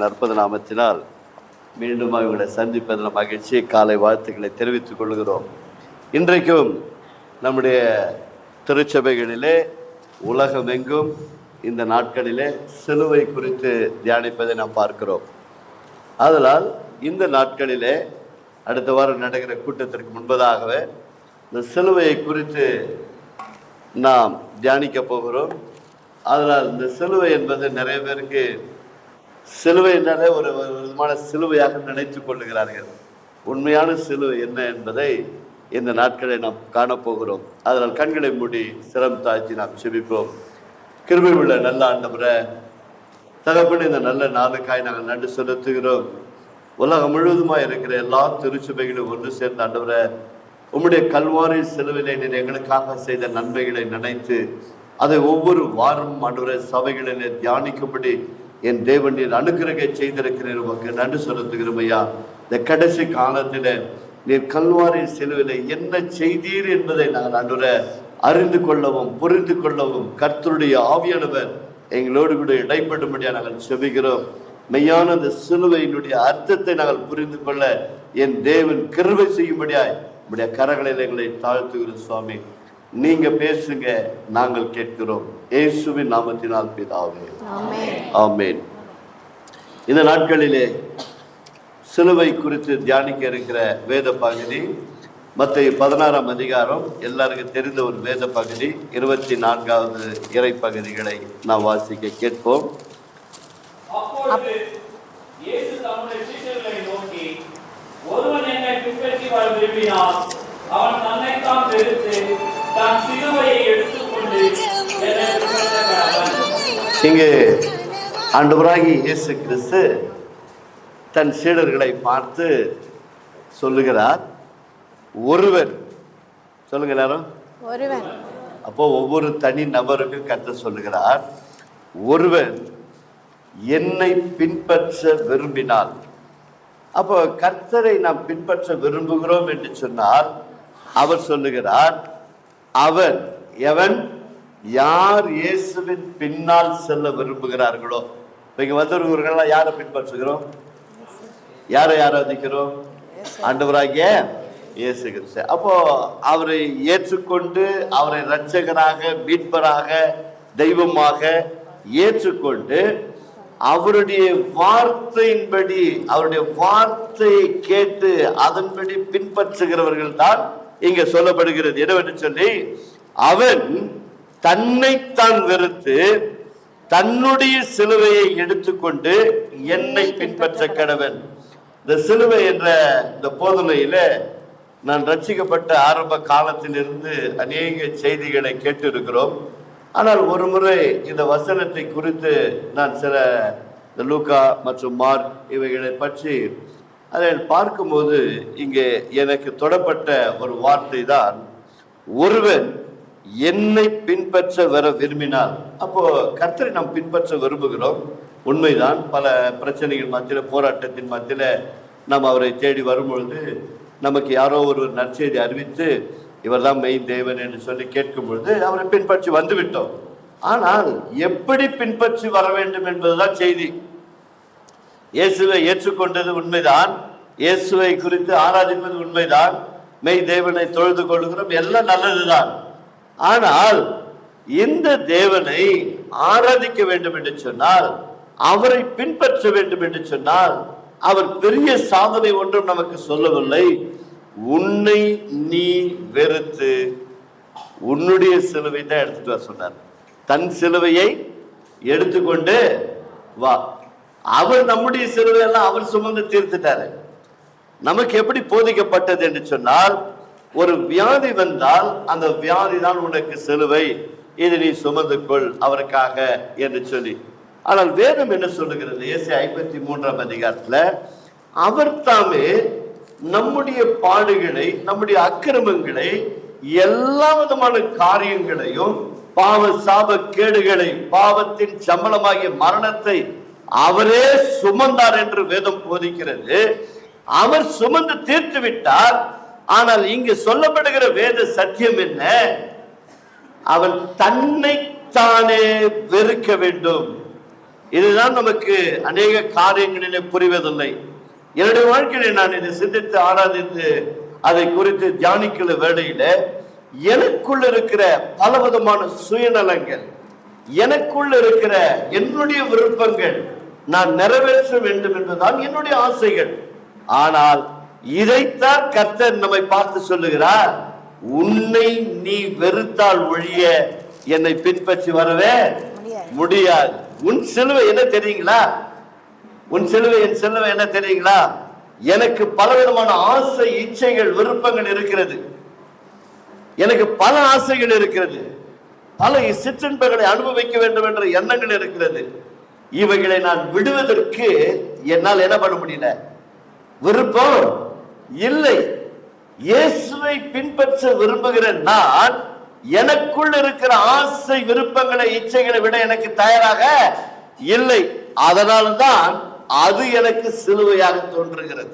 நற்பது நாமத்தினால் மீண்டும் அவர்களை சந்திப்பதில் மகிழ்ச்சி, காலை வாழ்த்துக்களை தெரிவித்துக் கொள்கிறோம். இன்றைக்கும் நம்முடைய திருச்சபைகளிலே உலகமெங்கும் இந்த நாட்களிலே சிலுவை குறித்து தியானிப்பதை நாம் பார்க்கிறோம். ஆதலால் இந்த நாட்களிலே அடுத்த வாரம் நடக்கிற கூட்டத்திற்கு முன்பதாகவே இந்த சிலுவையை குறித்து நாம் தியானிக்க போகிறோம். அதனால் இந்த சிலுவை என்பது நிறைய பேருக்கு சிலுவை என்றாலே ஒரு விதமான சிலுவையாக நினைத்து கொள்ளுகிறார்கள். உண்மையான சிலுவை என்ன என்பதை இந்த நாட்களை நாம் காணப்போகிறோம். அதனால் கண்களை மூடி சிரம் தாழ்த்தி நாம் செபிப்போம். கிருபை உள்ள நல்ல ஆண்டவரே, தகப்பன் இந்த நல்ல நாளுக்காய் நாங்கள் நன்றி செலுத்துகிறோம். உலகம் முழுவதுமாக இருக்கிற எல்லா திருச்சபைகளும் ஒன்று சேர்ந்த ஆண்டவரே, உம்முடைய கல்வாரி சிலுவிலை நீர் எங்களுக்காக செய்த நன்மைகளை நினைத்து அதை ஒவ்வொரு வாரம் ஆண்டவரே சபைகளிலே தியானிக்கும்படி என் தேவன் நீர் அனுக்கிரகை செய்திருக்கிறேன். உமக்கு நன்றி செலுத்துகிறோம் ஐயா. இந்த கடைசி காலத்தில் நீர் கல்வாரி சிலுவிலை என்ன செய்தீர் என்பதை நாங்கள் ஆண்டவரே அறிந்து கொள்ளவும் புரிந்து கொள்ளவும் கர்த்தருடைய ஆவியானவர் எங்களோடு கூட இடைப்படும்படியா நாங்கள் செபிக்கிறோம். மெய்யான அந்த சிலுவையினுடைய அர்த்தத்தை நாங்கள் புரிந்து கொள்ள என் தேவன் கிருபை செய்யும்படியாய் நம்முடைய கரங்களில் எங்களை தாழ்த்துகிறோம். சுவாமி, நீங்க பேசுங்க, நாங்கள் கேட்கிறோம். இயேசுவின் நாமத்தினால் பிதாவே, ஆமென். இந்த நாட்களிலே சிலுவை குறித்து தியானிக்க இருக்கிற வேத பகுதி மத்தேயு 16ஆம் அதிகாரம். எல்லாருக்கும் தெரிந்த ஒரு வேத பகுதி. 24வது இறை பகுதிகளை நாம் வாசிக்க கேட்போம். ஒருவன் என்னை பின்பற்றி வர விரும்பினால் அவன் தன்னைத்தான் வெறுத்து தன் சிலுவையை எடுத்துக்கொண்டு என்னை பின்பற்ற கடவன். இங்கு ஆண்டவராகிய இயேசு கிறிஸ்து தன் சீடர்களை பார்த்து சொல்லுகிறார், ஒருவன். சொல்லுங்க எல்லாரும், ஒருவன். அப்போ ஒவ்வொரு தனி நபருக்கும் கர்த்தர் சொல்லுகிறார், ஒருவன் என்னை பின்பற்ற விரும்பினால். அப்போ கர்த்தரை நாம் பின்பற்ற விரும்புகிறோம் என்று சொன்னால் அவர் சொல்லுகிறார், அவன் எவன் யார் இயேசுவின் பின்னால் செல்ல விரும்புகிறார்களோ. இங்க வந்தவர்களெல்லாம் யாரை பின்பற்றுகிறோம்? யாரை ஆராதிக்கிறோம்? ஆண்டவராகிய இயேசு கிறிஸ்து. அப்போ அவரை ஏற்றுக்கொண்டு அவரை இரட்சகராக மீட்பராக தெய்வமாக ஏற்றுக்கொண்டு அவருடைய வார்த்தையின்படி அவருடைய வார்த்தையை கேட்டு அதன்படி பின்பற்றுகிறவர்கள் தான் இங்க சொல்லப்படுகிறது. என்னவென்று சொல்லி, அவன் தன்னைத்தான் வெறுத்து தன்னுடைய சிலுவையை எடுத்துக்கொண்டு என்னை பின்பற்ற கடவன். இந்த சிலுவை என்ற இந்த போதனையில நான் ரட்சிக்கப்பட்ட ஆரம்ப காலத்திலிருந்து அநேக செய்திகளை கேட்டு இருக்கிறோம். ஆனால் ஒரு முறை இந்த வசனத்தை குறித்து நான் சில லூக்கா மற்றும் மார்க் இவைகளை பற்றி அதை பார்க்கும்போது இங்கே எனக்கு தொடப்பட்ட ஒரு வார்த்தை தான், ஒருவன் என்னை பின்பற்ற வர விரும்பினால். அப்போ கர்த்தரை நாம் பின்பற்ற விரும்புகிறோம், உண்மைதான். பல பிரச்சனைகள் மத்தியில், போராட்டத்தின் மத்தியில் நாம் அவரை தேடி வரும்பொழுது நமக்கு யாரோ ஒரு நற்செய்தி அறிவித்து இவர் தான் மெய் தேவன் என்று சொல்லி கேட்கும் பொழுது அவரை பின்பற்றி வந்துவிட்டோம். ஆனால் எப்படி பின்பற்றி வர வேண்டும் என்பதுதான் செய்தி. இயேசுவை ஏற்றுக்கொண்டது உண்மைதான், இயேசுவை குறித்து ஆராதிப்பது உண்மைதான், மெய் தேவனை தொழுது கொள்கிறோம், எல்லாம் நல்லதுதான். ஆனால் இந்த தேவனை ஆராதிக்க வேண்டும் என்று சொன்னால், அவரை பின்பற்ற வேண்டும் என்று சொன்னால், அவர் பெரிய சாதனை ஒன்றும் நமக்கு சொல்லவில்லை. உன்னை நீ வெறுத்து உன்னுடைய சிலுவை தான் எடுத்துட்டு வர சொன்னார். தன் சிலுவையை எடுத்துக்கொண்டு வா. அவர் நம்முடைய சிலுவையெல்லாம் அவர் சுமந்து தீர்த்துட்டாரு. நமக்கு எப்படி போதிக்கப்பட்டது என்று சொன்னால், ஒரு வியாதி வந்தால் அந்த வியாதி தான் உனக்கு சிலுவை, இதை நீ சுமந்து கொள் அவருக்காக என்று சொல்லி. ஆனால் வேதம் என்ன சொல்லுகிறது? ஏசாயா 53ஆம் அதிகாரத்துல அவர் தாமே நம்முடைய பாடுகளை, நம்முடைய அக்கிரமங்களை, எல்லா விதமான காரியங்களையும், பாவ சாப கேடுகளை, பாவத்தின் சம்பளமாகிய மரணத்தை அவரே சுமந்தார் என்று வேதம் போதிக்கிறது. அவர் சுமந்து தீர்த்து விட்டார். ஆனால் இங்கு சொல்லப்படுகிற வேத சத்தியம் என்ன? அவன் தன்னைத்தானே வெறுக்க வேண்டும். இதுதான் நமக்கு அநேக காரியங்களிலே புரிவதில்லை. என்னுடைய வாழ்க்கையில நான் இதை சிந்தித்து ஆராதித்து அதை குறித்து தியானிக்கிற வேளையில எனக்குள்ள இருக்கிற பலவிதமான சுயநலங்கள், எனக்குள்ள இருக்கிற என்னுடைய விருப்பங்கள் நான் நிறைவேற்ற வேண்டும் என்பதுதான் என்னுடைய ஆசைகள். ஆனால் இதைத்தான் கர்த்தர் நம்மை பார்த்து சொல்லுகிறார், உன்னை நீ வெறுத்தால் ஒழிய என்னை பின்பற்றி வரவே முடியாது. உன் சிலுவை என்ன தெரியுங்களா? உன் சிலுவை என் சிலுவை என்ன தெரியுங்களா? எனக்கு பலவிதமான ஆசை, இச்சைகள், விருப்பங்கள் இருக்கிறது. எனக்கு பல ஆசைகள் இருக்கிறது, பல சிற்றின்பங்களை அனுபவிக்க வேண்டும் என்ற எண்ணங்கள் இருக்கிறது. இவைகளை நான் விடுவதற்கு என்னால் என்ன பண்ண முடியல, விருப்பம் இல்லை. இயேசுவை பின்பற்ற விரும்புகிற நான் எனக்குள் இருக்கிற ஆசை, விருப்பங்களை, இச்சைகளை விட எனக்கு தயாராக இல்லை. அதனால்தான் அது எனக்கு சிலுவையாக தோன்றுகிறது.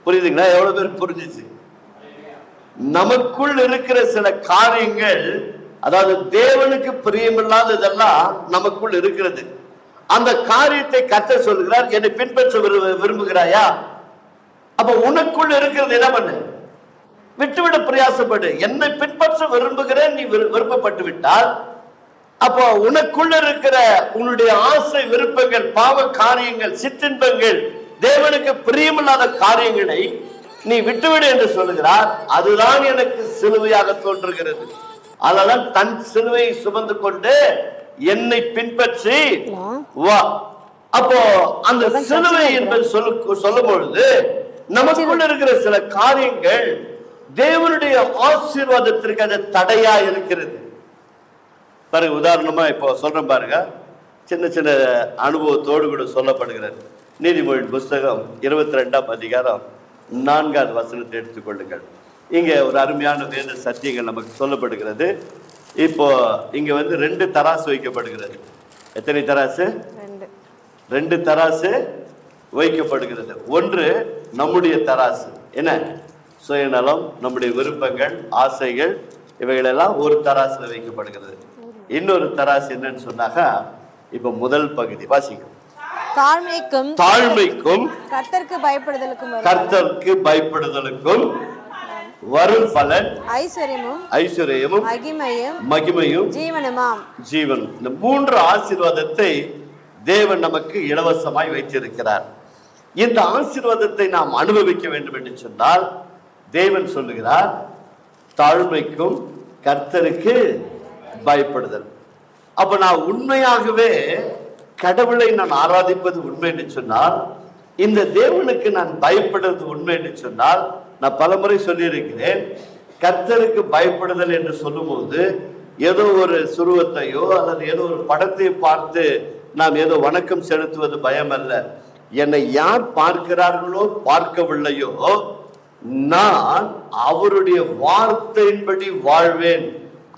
புரியுதுங்களா? எவ்வளவு பேர் புரிஞ்சிச்சு? நமக்குள் இருக்கிற சில காரியங்கள், அதாவது தேவனுக்கு பிரியமில்லாததெல்லாம் நமக்குள் இருக்கிறது. அந்த காரியத்தை கர்த்தர் சொல்கிறார், என்னை பின்பற்ற விரும்புகிறாயா? அப்ப உனக்குள் இருக்கிறது என்ன பண்ணு, விட்டுவிட பிரயாசப்படு. என்னை பின்பற்ற விரும்புகிறேன் நீ விருப்பப்பட்டு விட்டால், அப்போ உனக்குள்ள இருக்கிற உன்னுடைய ஆசை, விருப்பங்கள், பாவ காரியங்கள், சிற்றின்பங்கள், தேவனுக்கு பிரியமில்லாத காரியங்களை நீ விட்டுவிடு என்று சொல்லுகிறார். அதுதான் எனக்கு சிலுவையாக தோன்றுகிறது. அதனால தன் சிலுவையை சுமந்து கொண்டு என்னை பின்பற்றி வா. அப்போ அந்த சிலுவை என்பது சொல்லும் பொழுது நமக்குள்ள இருக்கிற சில காரியங்கள் தேவனுடைய ஆசீர்வாதத்திற்கு அது தடையா இருக்கிறது. பாருங்க, உதாரணமா இப்போ சொல்றேன் பாருங்க, சின்ன சின்ன அனுபவத்தோடு கூட சொல்லப்படுகிறது. நீதிமொழி புஸ்தகம் 22ஆம் அதிகாரம் 4வது வசனத்தை எடுத்துக்கொள்ளுங்கள். இங்க ஒரு அருமையான வேத சத்தியங்கள் நமக்கு சொல்லப்படுகிறது. இப்போ இங்க 2 தராசு வைக்கப்படுகிறது. எத்தனை தராசு? 2 தராசு வைக்கப்படுகிறது. ஒன்று நம்முடைய தராசு, என்ன சுயநலம், நம்முடைய விருப்பங்கள், ஆசைகள், இவைகளெல்லாம் ஒரு தராசுல வைக்கப்படுகிறது. இன்னொரு தராசு என்னன்னு சொன்னாக்கா, இப்ப முதல் பகுதி வாசிங்க. தாழ்மைக்கும் கர்த்தருக்கு பயப்படுதலுக்கும் வரும் பலன் ஐஸ்வர்யமும் மகிமையும் ஜீவன். இந்த 3 ஆசீர்வாதத்தை தேவன் நமக்கு இலவசமாய் வைத்திருக்கிறார். இந்த ஆசீர்வாதத்தை நாம் அனுபவிக்க வேண்டும் என்று சொன்னால் தேவன் சொல்லுகிறார், தாழ்மைக்கும் கர்த்தருக்கு பயப்படுதல். அப்ப நான் உண்மையாகவே கடவுளை நான் ஆராதிப்பது உண்மை என்று சொன்னால், இந்த தேவனுக்கு நான் பயப்படுறது உண்மை என்று சொன்னால், நான் பலமுறை சொல்லியிருக்கிறேன், கர்த்தருக்கு பயப்படுதல் என்று சொல்லும் போது ஏதோ ஒரு சுருவத்தையோ அல்லது ஏதோ ஒரு படத்தை பார்த்து நாம் ஏதோ வணக்கம் செலுத்துவது பயம் அல்ல. என்னை யார் பார்க்கிறார்களோ பார்க்கவில்லையோ, நான் அவருடைய வார்த்தையின்படி வாழ்வேன்,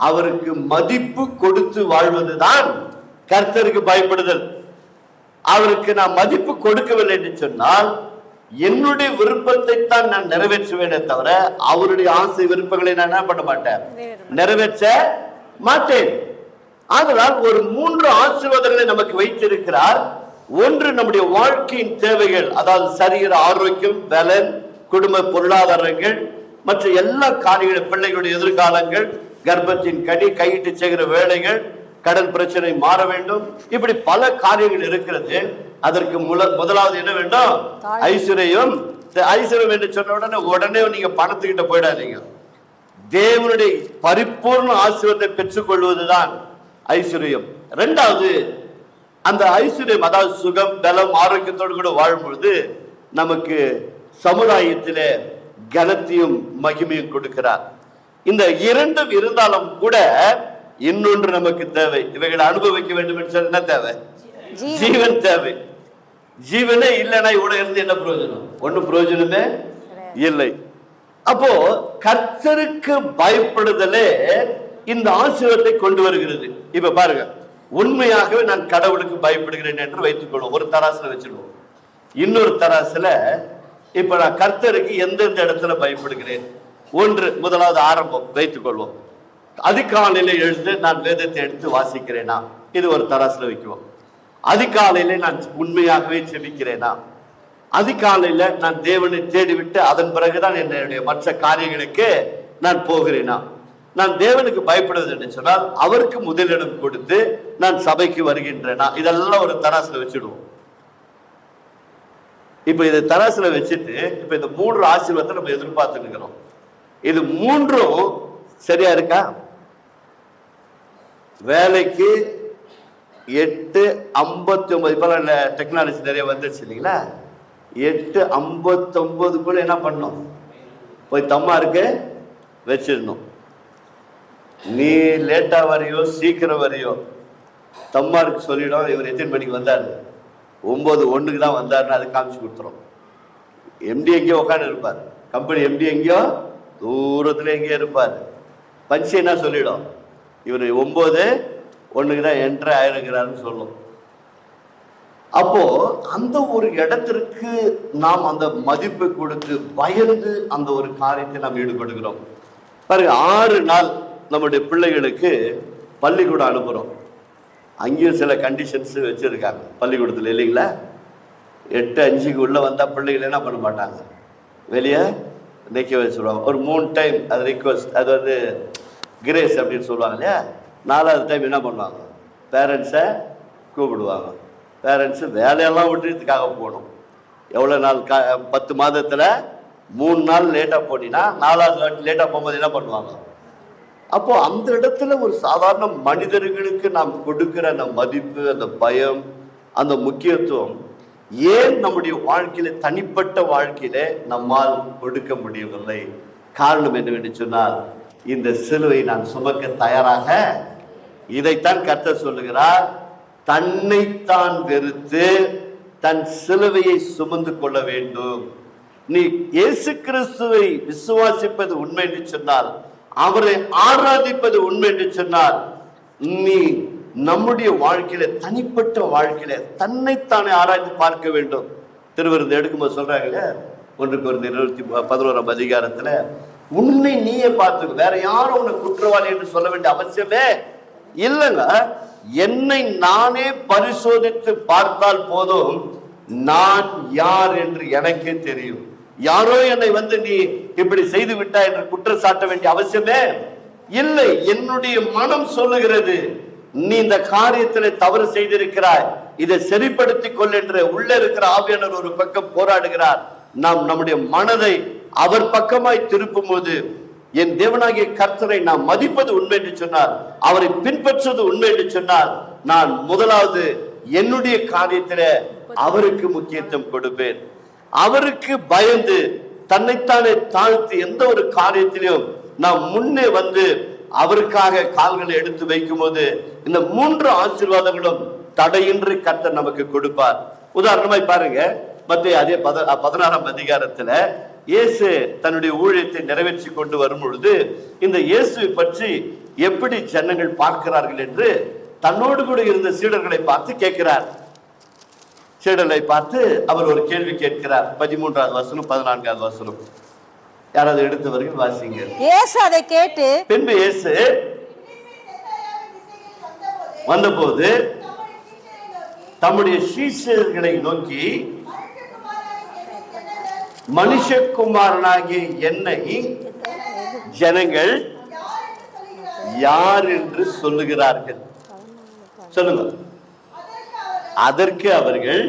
அவருக்கு மதிப்பு கொடுத்து வாழ்வதுதான் கர்த்தருக்கு பயப்படுதல். அவருக்கு நான் மதிப்பு கொடுக்கவில்லை என்று சொன்னால் என்னுடைய விருப்பத்தை தான் நான் நிறைவேற்றுவேனே தவிர அவருடைய ஆசை, விருப்பங்களை நான் என்ன பண்ண மாட்டேன், நிறைவேற்ற மாட்டேன். ஆதலால் ஒரு 3 ஆசீர்வாதங்களை நமக்கு வைத்திருக்கிறார். ஒன்று நம்முடைய வாழ்க்கையின் தேவைகள், அதாவது சரீர ஆரோக்கியம், பலன், குடும்ப பொருளாதாரங்கள், மற்ற எல்லா காரியங்களும், பிள்ளைகளுடைய எதிர்காலங்கள், கர்ப்பத்தின் கனி, கையிட்டு செய்கிற வேலைகள், கடன் பிரச்சனை மாற வேண்டும், இப்படி பல காரியங்கள் இருக்கிறது. அதற்கு முதலாவது என்ன வேண்டும்? ஐஸ்வர்யம். ஐஸ்வர்யம் என்று சொன்ன உடனே நீங்க பணத்துக்கிட்ட போயிடாதீங்க. தேவனுடைய பரிபூர்ண ஆசீர்வாதத்தை பெற்றுக் கொள்வதுதான் ஐஸ்வர்யம். 2வது, அந்த ஐஸ்வர்யம், அதாவது சுகம், பலம், ஆரோக்கியத்தோடு கூட வாழும்பொழுது நமக்கு சமுதாயத்திலே கனத்தையும் மகிமையும் கொடுக்கிறார். இந்த 2ம் இருந்தாலும் கூட இன்னொன்று நமக்கு தேவை. இவைகளை அனுபவிக்க வேண்டும் என்று சொன்ன என்ன தேவை? ஜீவன் தேவை. ஜீவனே இல்லைன்னா இவ்வளவு இருந்து என்ன பிரயோஜனம்? ஒன்னும் பிரயோஜனமே இல்லை. அப்போ கர்த்தருக்கு பயப்படுதலே இந்த ஆசீர்வாதத்தை கொண்டு வருகிறது. இப்ப பாருங்க, உண்மையாகவே நான் கடவுளுக்கு பயப்படுகிறேன் என்று வைத்துக் கொள்வோம், ஒரு தராசுல வச்சிருவோம். இன்னொரு தராசுல இப்ப நான் கர்த்தருக்கு எந்தெந்த இடத்துல பயப்படுகிறேன்? ஒன்று, முதலாவது ஆரம்பம் வைத்துக் கொள்வோம். அதிகாலையில எழுந்து நான் வேதத்தை எடுத்து வாசிக்கிறேனா, இது ஒரு தராசுல வைக்குவோம். அதிகாலையில நான் உண்மையாகவே செபிக்கிறேனா? அதிகாலையில நான் தேவனை தேடிவிட்டு அதன் பிறகுதான் என்னுடைய மற்ற காரியங்களுக்கு நான் போகிறேனா? நான் தேவனுக்கு பயப்படுவது என்று சொன்னால் அவருக்கு முதலிடம் கொடுத்து நான் சபைக்கு வருகின்றேனா? இதெல்லாம் ஒரு தராசுல வச்சுடுவோம். இப்ப இதை தராசுல வச்சுட்டு இப்ப இந்த 3 ஆசீர்வாதத்தை நம்ம எதிர்பார்த்து இருக்கிறோம். இது 3ம் சரியா இருக்கா? வேலைக்கு 8:59 இப்பெல்லாம் டெக்னாலஜி நிறைய வந்துருச்சு இல்லைங்களா? 8:59 என்ன பண்ணணும்? போய் தம்மாருக்கு வச்சிடணும். நீ லேட்டா வரையோ சீக்கிரம் வரையோ தம்மாருக்கு சொல்லிடும், இவர் எத்தனை மணிக்கு வந்தாரு, 9:01 தான் வந்தாருன்னு அதை காமிச்சு கொடுத்துரும். எம்டி எங்கேயோ உட்காந்து இருப்பார், கம்பெனி எம்டி எங்கேயோ தூரத்துல எங்கேயோ இருப்பார். பஞ்சு என்ன சொல்லிடும், இவர் 9:01 தான் என்ட்ரு ஆயிருக்கிறாருன்னு சொல்லும். அப்போ அந்த ஒரு இடத்திற்கு நாம் அந்த மதிப்பை கொடுத்து பயந்து அந்த ஒரு காரியத்தை நாம் ஈடுபடுகிறோம். பாருங்க, 6 நாள் நம்முடைய பிள்ளைகளுக்கு பள்ளிக்கூடம் அனுப்புகிறோம். அங்கேயும் சில கண்டிஷன்ஸ் வச்சிருக்காங்க பள்ளிக்கூடத்தில் இல்லைங்களா? 8:05 உள்ள வந்தால் பிள்ளைகள் என்ன பண்ண மாட்டாங்க, வெளியே நிற்க வச்சுருவாங்க. ஒரு 3 டைம் அது ரிக்வஸ்ட், அது வந்து கிரேஸ் அப்படின்னு சொல்லுவாங்க இல்லையா? 4வது டைம் என்ன பண்ணுவாங்க, பேரண்ட்ஸை கூப்பிடுவாங்க. பேரண்ட்ஸு வேலையெல்லாம் விட்டுறதுக்காக போகணும். எவ்வளோ நாள் 10 மாதத்தில் 3 நாள் லேட்டாக போனீங்கன்னா 4வது லேட்டாக போகும்போது என்ன பண்ணுவாங்க? அப்போ அந்த இடத்துல ஒரு சாதாரண மனிதர்களுக்கு நாம் கொடுக்கிற அந்த மதிப்பு, அந்த பயம், அந்த முக்கியத்துவம் ஏன் நம்முடைய வாழ்க்கையில, தனிப்பட்ட வாழ்க்கையில நம்மால் கொடுக்க முடியவில்லை? காரணம் என்னவென்று சொன்னால், இந்த சிலுவை நான் சுமக்க தயாராக, இதைத்தான் கர்த்தர் சொல்லுகிறார், தன்னைத்தான் வெறுத்து தன் சிலுவையை சுமந்து கொள்ள வேண்டும். நீ இயேசு கிறிஸ்துவை விசுவாசிப்பது உண்மை என்று சொன்னால், அவரை ஆராதிப்பது உண்மை என்று சொன்னால், நீ நம்முடைய வாழ்க்கையில, தனிப்பட்ட வாழ்க்கையில தன்னைத்தானே ஆராய்ந்து பார்க்க வேண்டும். திருவிருந்து எடுக்கும்போது சொல்றாங்க 1 கொரிந்தியர் 11ஆம் அதிகாரத்துல, உன்னை நீயே பார்த்து, வேற யாரும் உன்னை குற்றவாளி என்று சொல்ல வேண்டிய அவசியமே இல்லைங்க. என்னை நானே பரிசோதித்து பார்த்தால் போதும், நான் யார் என்று எனக்கே தெரியும். யாரோ என்னை வந்து நீ இப்படி செய்து விட்டாய் என்று குற்றம் சாட்ட வேண்டிய அவசியமே இல்லை. என்னுடைய மனம் சொல்லுகிறது, நீ இந்த காரியத்தில் தவறு செய்திருக்கிறாய், இதை சரிப்படுத்திக் கொள் என்று உள்ள இருக்கிற ஆவியானவர் ஒரு பக்கம் போராடுகிறார். நாம் நம்முடைய மனதை அவர் பக்கமாய் திருப்பும் போது, என் தேவனாகிய கர்த்தரை நாம் மதிப்பது உண்மை என்று சொன்னார், அவரை பின்பற்றுவது உண்மை என்று சொன்னார், நான் முதலாவது என்னுடைய காரியத்தில அவருக்கு முக்கியத்துவம் கொடுப்பேன். அவருக்கு பயந்து தன்னைத்தானே தாழ்த்தி எந்த ஒரு காரியத்திலும் நாம் முன்னே வந்து அவருக்காக கால்களை எடுத்து வைக்கும் போது இந்த 3 ஆசீர்வாதங்களும் தடையின்றி கர்த்தர் நமக்கு கொடுப்பார். உதாரணமாய் பாருங்க, மத்திய அதே 16ஆம் அதிகாரத்துல இயேசு தன்னுடைய ஊழியத்தை நிறைவேற்றி கொண்டு வரும் பொழுது இந்த இயேசுவை பற்றி எப்படி ஜனங்கள் பார்க்கிறார்கள் என்று தன்னோடு கூட இருந்த சீடர்களை பார்த்து கேட்கிறார். சீடர்களை பார்த்து அவர் ஒரு கேள்வி கேட்கிறார். 13வது வசனம் 14வது வசனம் யாராவது எடுத்தவர்கள் வாசிங்க. இயேசு அதை கேட்டு, பின்பு இயேசு வந்தபோது தம்முடைய சீஷர்களை நோக்கி, மனுஷகுமாரனாகிய என்னை ஜனங்கள் யார் என்று சொல்லுகிறார்கள்? சொல்லுங்க. அதற்கு அவர்கள்,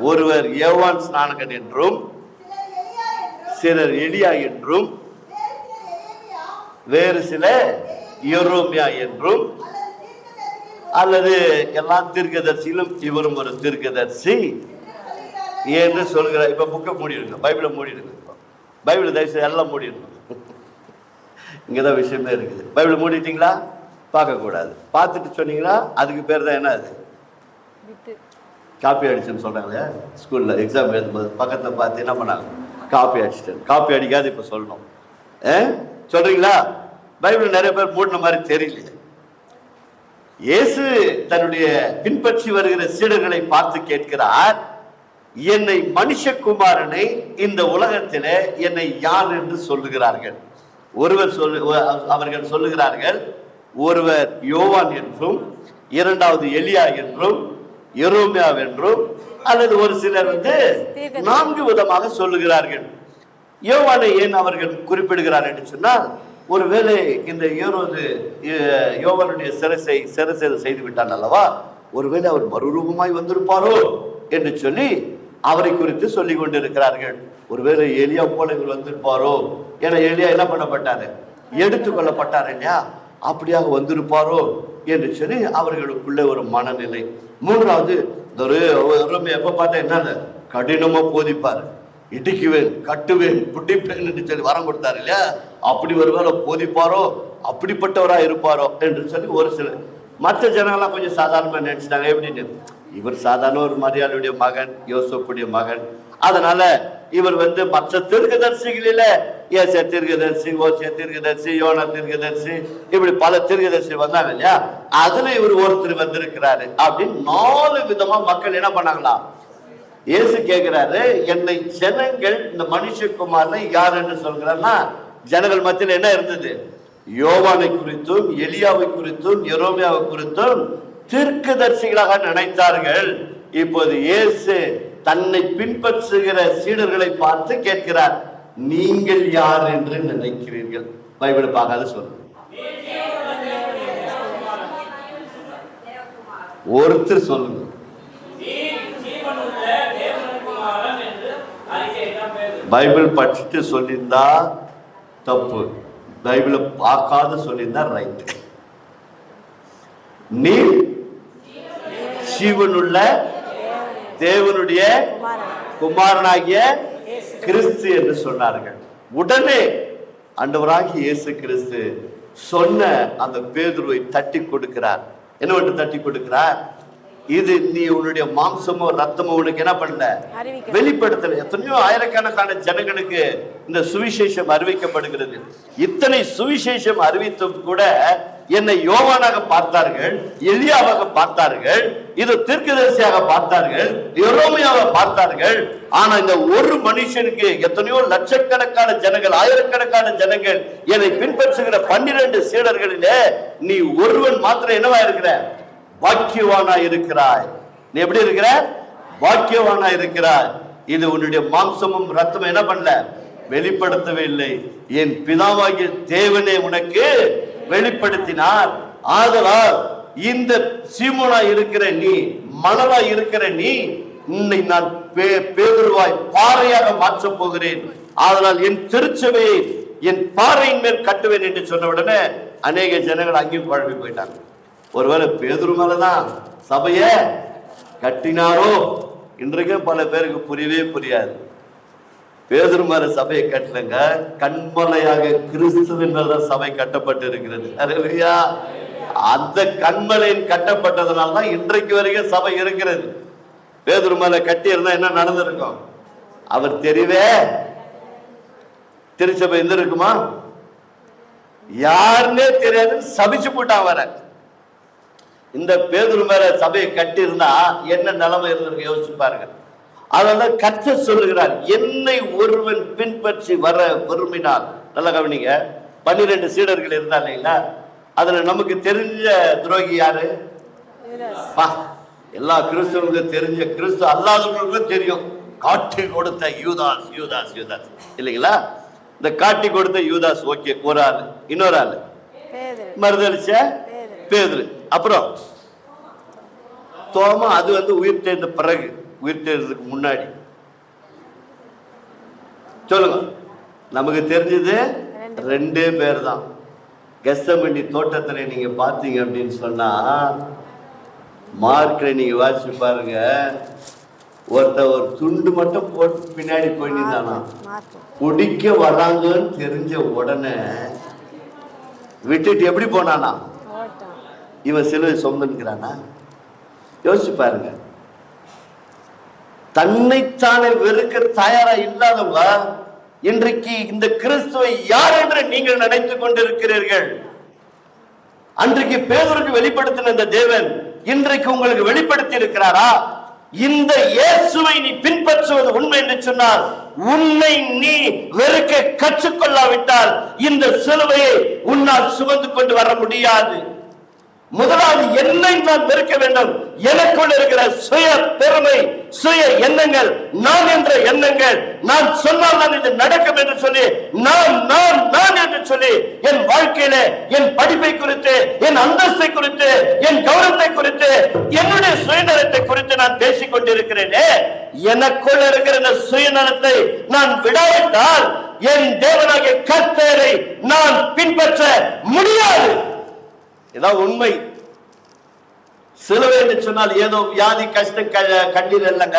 ஒருவர் யோவான் ஸ்நானகன் என்றும், சிலர் எலியா என்றும், வேறு சில எரோமியா என்றும், அல்லது எல்லா தீர்க்கதரிசியிலும் இவரும் ஒரு தீர்க்கதரிசி என்று சொல்கிறார். இப்ப புக்கை மூடிடுங்க, பைபிளை மூடிடுங்க. பைபிள் தயவுசெய்து எல்லாம் மூடிடணும். இங்கதான் விஷயமே இருக்குது. பைபிள் மூடிட்டீங்களா? பார்க்க கூடாது. பார்த்துட்டு சொன்னீங்கன்னா அதுக்கு பேர் தான் என்ன, அது காப்பி அடிச்சுன்னு சொல்றாங்க. ஸ்கூல்ல எக்ஸாம் எழுதும்போது பக்கத்துல பார்த்து என்ன பண்ணாங்க, காப்பி அடிச்சுட்டேன். காப்பி அடிக்காது இப்ப சொல்லணும். சொல்றீங்களா? பைபிள் நிறைய பேர் மூடின மாதிரி தெரியல. இயேசு தன்னுடைய பின்பற்றி வருகிற சீடர்களை பார்த்து கேட்கிறார், என்னை மனுஷகுமாரனை இந்த உலகத்திலே என்னை யார் என்று சொல்லுகிறார்கள்? அவர்கள் சொல்லுகிறார்கள், ஒருவர் யோவான் என்றும், இரண்டாவது எலியா என்றும் எரோமியா என்றும் அல்லது ஒரு சிலர் 4 விதமாக சொல்லுகிறார்கள். யோவானை ஏன் அவர்கள் குறிப்பிடுகிறார் என்று சொன்னால், ஒருவேளை இந்த யோவானுடைய சிரசேதம் செய்து விட்டான் அல்லவா, ஒருவேளை அவர் மறுரூபமாய் வந்திருப்பாரோ என்று சொல்லி அவரை குறித்து சொல்லி கொண்டிருக்கிறார்கள். ஒருவேளை எலியா போல இவர் வந்திருப்பாரோ, ஏன்னா எலியா என்ன பண்ணப்பட்டாரு, எடுத்து கொள்ளப்பட்டார் இல்லையா, அப்படியாக வந்திருப்பாரோ என்று சொல்லி அவர்களுக்குள்ள ஒரு மனநிலை. மூன்றாவது, எப்ப பார்த்தா என்ன கடினமா போதிப்பாரு, இடிக்குவேன், கட்டுவேன், புட்டிப்பேன் என்று சொல்லி வரம் கொடுத்தாரு இல்லையா, அப்படி ஒருவேளை போதிப்பாரோ, அப்படிப்பட்டவராக இருப்பாரோ என்று சொல்லி ஒரு சில மற்ற ஜனங்கள்லாம் கொஞ்சம் சாதாரணமாக நினைச்சிட்டாங்க. எப்படின்னு, இவர் சாதாரண ஒரு மரியாதையுடைய மகன், யோசப்புடைய மகன், அதனால இவர் மற்ற தீர்க்கதரிசிகளில ஏசா தீர்க்கதரிசி, ஓசியா தீர்க்கதரிசி, யோனா தீர்க்கதரிசி, இப்படி பல தீர்க்கதரிசி வந்தாங்க இல்லையா, அதுல இவர் ஒருத்தர் வந்திருக்கிறாரு அப்படின்னு 4 விதமா மக்கள் என்ன பண்ணாங்களா. இயேசு கேட்கிறாரு, என்னை ஜனங்கள் இந்த மனுஷகுமாரனை யார் என்று சொல்கிறார்னா, ஜனங்கள் மத்தியில் என்ன இருந்தது, யோவானை குறித்தும் எலியாவை குறித்தும் எரோமியாவை குறித்தும் தீர்க்கதரிசிகளாக நினைத்தார்கள். இப்போது இயேசு தன்னை பின்பற்றுகிற சீடர்களை பார்த்து கேட்கிறார், நீங்கள் யார் என்று நினைக்கிறீர்கள்? பைபிள் பார்க்காத சொல்லுங்க. ஒருத்தர் சொல்லுங்க. பைபிள் படிச்சுட்டு சொல்லியிருந்தா தப்பு, பைபிளை பார்க்காத சொல்லியிருந்தா ரைட். நீ ஜீவனுள்ள தேவனுடைய குமாரனாகிய கிறிஸ்து என்று சொன்னார்கள். உடனே ஆண்டவராகிய இயேசு கிறிஸ்து சொன்ன அந்த பேதுருவை தட்டி கொடுக்கிறார். என்ன தட்டி கொடுக்கிறார்? இது நீ உன்னுடைய மாம்சமோ ரத்தமோ உனக்கு என்ன பண்ணல, வெளிப்படுத்தல. எத்தனையோ ஆயிரக்கணக்கான ஜனங்களுக்கு இந்த சுவிசேஷம் அறிவிக்கப்படுகிறது. இத்தனை சுவிசேஷம் அறிவித்தும் கூட என்னை யோவானாக பார்த்தார்கள், எலியாவாக பார்த்தார்கள், இது தீர்க்கதரிசியாக பார்த்தார்கள், எரோமியாவை பார்த்தார்கள். ஆனா இந்த ஒரு மனுஷனுக்கு எத்தனையோ லட்சக்கணக்கான ஜனங்கள், ஆயிரக்கணக்கான ஜனங்கள் என்னை பின்பற்றுகிற 12 சீடர்களிலே நீ ஒருவன் மாத்திரம் என்னவா இருக்கிற, பாக்கியவானா இருக்கிறாய். நீ எப்படி இருக்கிற, பாக்கியவானா இருக்கிறாய். இது உன்னுடைய மாம்சமும் ரத்தமும் என்ன பண்ணல, வெளிப்படுத்தவே இல்லை, என் பிதாவாகிய தேவனே உனக்கு வெளிப்படுத்தினார். ஆதலால் இந்த சீமோனா இருக்கிற நீ, மணலா இருக்கிற நீ, உன்னை நான் பேதுருவாய் பாறையாக மாற்றப் போகிறேன். ஆதலால் என் திருச்சபையை என் பாறையின் மேல் கட்டுவேன் என்று சொன்ன உடனே அநேக ஜனங்கள் அங்கேயும் குழம்பி போயிட்டாங்க. ஒருவேளை பேதுரு மேலதான் சபைய கட்டினாரோ? இன்றைக்கு பல பேருக்கு புரியவே புரியாது. பேதுரு மேல சபையை கட்டலங்க, கண்மலையாக கிறிஸ்துவின் மேலதான் சபை கட்டப்பட்டு இருக்கிறது. அல்லேலூயா. அந்த கண்மலையின் கட்டப்பட்டதுனால்தான் இன்றைக்கு வரைக்கும் சபை இருக்கிறது. பேதுரு மேல கட்டி இருந்தா என்ன நடந்திருக்கும்? அவர் தெரியவே திருச்சபை இருந்திருக்குமா? யாருன்னே தெரியாது, சபிச்சு போட்டான் வர. இந்த பேதுரு மேல சபையை கட்டி இருந்தா என்ன நிலைமை இருந்திருக்கு யோசிச்சு பாருங்க. அதனால கர்த்தர் சொல்லுகிறார், என்னை ஒருவன் பின்பற்றி வர விரும்பினால், நல்லா கவனிங்க, 12 சீடர்கள் இருந்தா இல்லைங்களா, அதுல நமக்கு தெரிஞ்ச துரோகி யாரு? எல்லா கிறிஸ்தவர்களுக்கும் தெரிஞ்ச, கிறிஸ்து அல்லாதவர்களுக்கும் தெரியும், காட்டி கொடுத்த யூதாஸ். யூதாஸ் யூதாஸ் இல்லைங்களா? இந்த காட்டி கொடுத்த யூதாஸ் ஓகே, ஒரு ஆளு. இன்னொரு ஆளு மறுதளிச்ச பேதுரு. அப்புறம் தோமா, அது உயிர் தேர்ந்த பிறகு, உயிர் தேர்ந்ததுக்கு முன்னாடி. சொல்லுங்க, நமக்கு தெரிஞ்சது 2 பேர் தான். கெத்செமனி தோட்டத்துல நீங்க பாத்தீங்க அப்படின்னு சொன்னா, மார்க்ல நீங்க வாசிச்சு பாருங்க, ஒருத்தர் ஒரு துண்டு மட்டும் போட்டு பின்னாடி போயிட்டானா, குடிக்க வராங்கன்னு தெரிஞ்ச உடனே விட்டுட்டு எப்படி போனானா? இவன் சிலுவை சுமந்துக்கிறானா? யோசிச்சு பாருங்க. தன்னைத்தானே வெறுக்க தயாரா இல்லாதவங்க இன்றைக்கு இந்த கிறிஸ்துவை யார் என்று நீங்கள் நினைத்துக் கொண்டிருக்கிறீர்கள். அன்றைக்கு பேதுருக்கு வெளிப்படுத்தின இந்த தேவன் இன்றைக்கு உங்களுக்கு வெளிப்படுத்தி இருக்கிறாரா? இந்த இயேசுவை நீ பின்பற்றுவது உண்மை என்று சொன்னால், உன்னை நீ வெறுக்க கற்றுக்கொள்ளாவிட்டால் இந்த சிலுவையை உன்னால் சுமந்து கொண்டு வர முடியாது. முதலாவது என்னை நான் வெறுக்க வேண்டும். எனக்குள் இருக்கிற சுய பெருமை, சுய எண்ணங்கள், நான் என்ற எண்ணங்கள், நான் சொன்னால் நான் இது நடக்கும் என்று சொல்லி நான் நான் நான் என்று சொல்லி என் வாழ்க்கையில என் படிப்பை குறித்து, என் அந்தஸ்தை குறித்து, என் கௌரவத்தை குறித்து, என்னுடைய சுயநலத்தை குறித்து நான் பேசிக் கொண்டிருக்கிறேனே, எனக்குள் இருக்கிற இந்த சுயநலத்தை நான் விடாவிட்டால் என் தேவனாகிய கர்த்தரை நான் பின்பற்ற முடியாது. இதான் உண்மை. சிலுவை என்று சொன்னால் ஏதோ வியாதி, கஷ்டம், கண்ணீர் இல்லைங்க.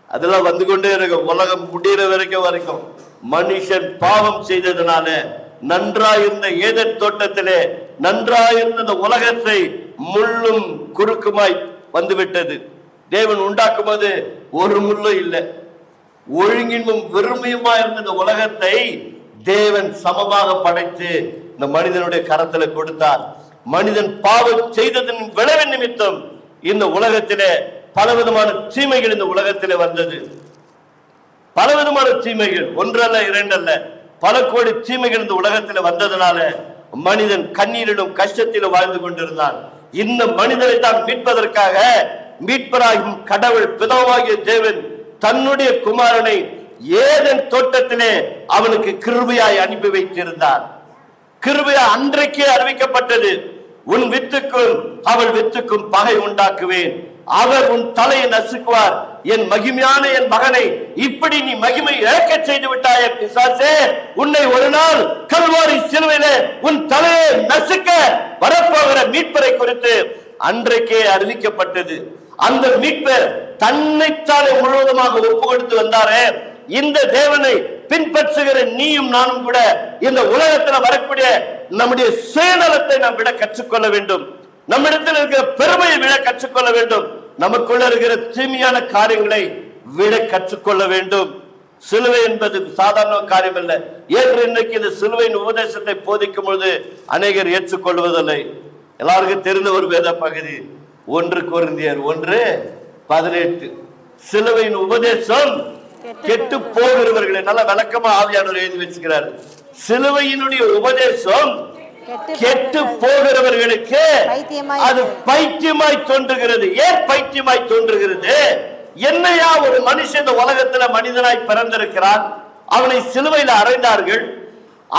அதெல்லாம் வந்து கொண்டே இருக்கும். உலகம் முடிகிற வரைக்கும் மனுஷன் பாவம் செய்ததுனால நன்றாயிருந்த ஏதேன் தோட்டத்திலே நன்றாயிருந்த உலகத்தை முள்ளும் குறுக்குமாய் வந்துவிட்டது. தேவன் உண்டாக்கும் போது ஒரு முள்ளும் இல்லை. ஒழுங்கின்மும் வெறுமையுமா இருந்த உலகத்தை தேவன் சமமாக படைத்து இந்த மனிதனுடைய கரத்துல கொடுத்தார். மனிதன் பாவம் செய்ததன் விளைவு நிமித்தம் இந்த உலகத்திலே பலவிதமான தீமைகள் இந்த உலகத்திலே வந்தது. பலவிதமான தீமைகள், ஒன்றல்ல இரண்டல்ல, பல கோடி தீமைகள் இந்த உலகத்தில் வந்ததுனால மனிதன் கண்ணீரிலும் கஷ்டத்திலும் வாழ்ந்து கொண்டிருந்தான். இந்த மனிதனை தான் மீட்பதற்காக மீட்பராகும் கடவுள் பிதாவாகிய தேவன் தன்னுடைய குமாரனை ஏதேன் தோட்டத்திலே அவனுக்கு கிருபையாய் அனுப்பி வைத்திருந்தார். கிருபையா அன்றைக்கே அறிவிக்கப்பட்டது. உன் வித்துக்கும் அவள் வித்துக்கும் பகை உண்டாக்குவேன், அவர் உன் தலையை நசுக்குவார், என் மகிமையான என் மகனை இப்படி நீ மகிமை இழக்க செய்து விட்டாய பிசாசே, உன்னை ஒரு நாள் கல்வாரி சிலுவையிலே உன் தலையை நசுக்க வரப்போகிற மீட்பரை குறித்து அன்றைக்கே அறிவிக்கப்பட்டது. அந்த மீட்பர் தன்னைத்தானே முழுவதுமாக ஒப்பு கொடுத்து வந்தாரே. இந்த தேவனை பின்பற்றுகிற நீயும் நானும் கூட இந்த உலகத்தில் வரக்கூடிய நம்முடைய சுயநலத்தை நாம் விட கற்றுக்கொள்ள வேண்டும். நம்மிடத்தில் இருக்கிற பெருமையை விட கற்றுக்கொள்ள வேண்டும். நமக்குள்ள இருக்கிற தீமையான காரியங்களை விட கற்றுக்கொள்ள வேண்டும். சிலுவை என்பது சாதாரண காரியம் அல்ல. ஏற்று இன்னைக்கு இந்த சிலுவையின் உபதேசத்தை போதிக்கும் பொழுது அநேகர் ஏற்றுக்கொள்வதில்லை. எல்லாருக்கும் தெரிந்த ஒரு வேத பகுதி 1 கொரிந்தியர் 1:18. சிலுவையின் உபதேசம் கெட்டு போகிறவர்களை நல்ல விளக்கமா ஆவியானவர் எழுதி வச்சுக்கிறார். சிலுவையினுடைய உபதேசம் கெட்டு போகிறவர்களுக்கு அது பைத்தியமாய் தோன்றுகிறது. ஏன் பைத்தியமாய் தோன்றுகிறது? என்னையா ஒரு மனுஷன் இந்த உலகத்துல மனிதனாய் பிறந்திருக்கிறான், அவனை சிலுவையில் அறைந்தார்கள்,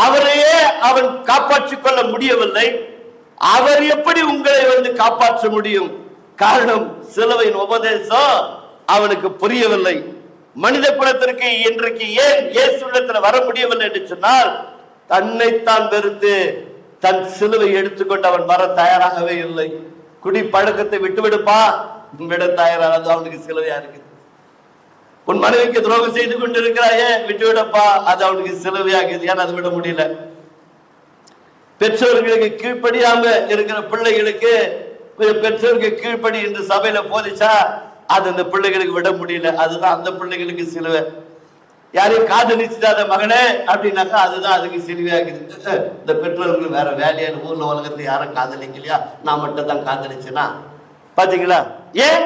அவரையே அவன் காப்பாற்றிக் கொள்ள முடியவில்லை, அவர் எப்படி உங்களை வந்து காப்பாற்ற முடியும்? காரணம், சிலுவையின் உபதேசம் அவனுக்கு புரியவில்லை. மனித குலத்திற்கு இன்றைக்கு ஏன் இயேசுவிடத்தில் வர முடியவில்லை என்று சொன்னால், தன்னைத்தான் வெறுத்து தன் சிலுவை எடுத்துக்கொண்டு அவன் வர தயாராகவே இல்லை. குடி பழக்கத்தை விட்டுவிடுப்பா, விட தயாரானது அவனுக்கு சிலுவையா இருக்குது. உன் மனைவிக்கு துரோகம் செய்து கொண்டு இருக்கிறாயே, விட்டுவிடப்பா, அது அவனுக்கு சிலுவையாகுது. ஏன்னா அது விட முடியல. பெற்றோர்களுக்கு கீழ்ப்படியாம இருக்கிற பிள்ளைகளுக்கு பெற்றோருக்கு கீழ்ப்படி என்று சபையில போதிச்சா அது அந்த பிள்ளைகளுக்கு விட முடியல. அதுதான் அந்த பிள்ளைகளுக்கு சிலுவை. யாரையும் காதலிச்சுட்டாத மகனே அப்படின்னாக்கா அதுதான் அதுக்கு சிலுவையாகுது. இந்த பெற்றோர்களுக்கு வேற வேலையான ஊர்ல உலகத்துல யாரும் காதலிக்கலையா, நான் மட்டும் தான் காதலிச்சேனா? பாத்தீங்களா? ஏன்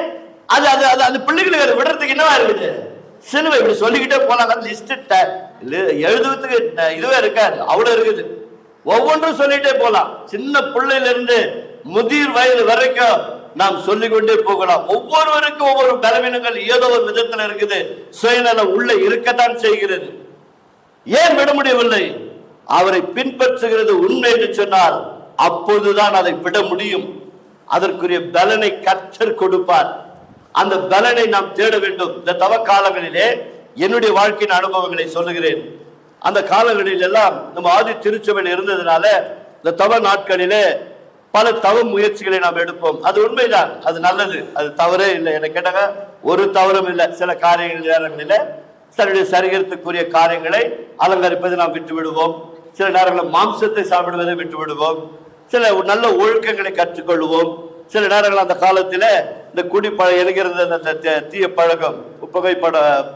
அது அது அது அந்த பிள்ளைகளுக்கு அதை விடுறதுக்கு என்னவா இருக்குது? சிலுவை. இப்படி சொல்லிக்கிட்டே போலாம். லிஸ்ட் எழுதுறதுக்கு இதுவே இருக்காது, அவ்வளவு இருக்குது. ஒவ்வொன்றும் சொல்லிட்டே போலாம். சின்ன பிள்ளையில இருந்து முதிர் வயது வரைக்கும் நாம் சொல்லிக்கொண்டே போகலாம். ஒவ்வொருவருக்கும் ஒவ்வொரு பலவீனங்கள் ஏதோ ஒரு விதத்தில் இருக்குது. சுயநலம் உள்ள இருக்கத்தான் செய்கிறது. ஏன் விட முடியவில்லை? அவரை பின்பற்றுகிறது உண்மை என்று சொன்னால் அப்போதுதான் அதை விட முடியும். அதற்குரிய பலனை கர்த்தர் கொடுப்பார். அந்த பலனை நாம் தேட வேண்டும். இந்த தவ காலங்களிலே என்னுடைய வாழ்க்கையின் அனுபவங்களை சொல்லுகிறேன். அந்த காலங்களில் எல்லாம் நம்ம ஆதி திருச்சபையில் இருந்ததுனால இந்த தவ நாட்களிலே பல தவ முயற்சிகளை நாம் எடுப்போம். அது உண்மைதான், அது நல்லது, அது தவறே இல்லை. என்ன கேட்டாங்க, ஒரு தவறும் இல்லை. சில காரியங்கள் நேரங்களில் தன்னுடைய சரீரத்துக்குரிய காரியங்களை அலங்கரிப்பதை நாம் விட்டு விடுவோம். சில நேரங்களில் மாம்சத்தை சாப்பிடுவதை விட்டு விடுவோம். சில நல்ல ஒழுக்கங்களை கற்றுக்கொள்வோம். சில நேரங்கள் அந்த காலத்தில் இந்த என்கிறது அந்த தீய பழக்கம்,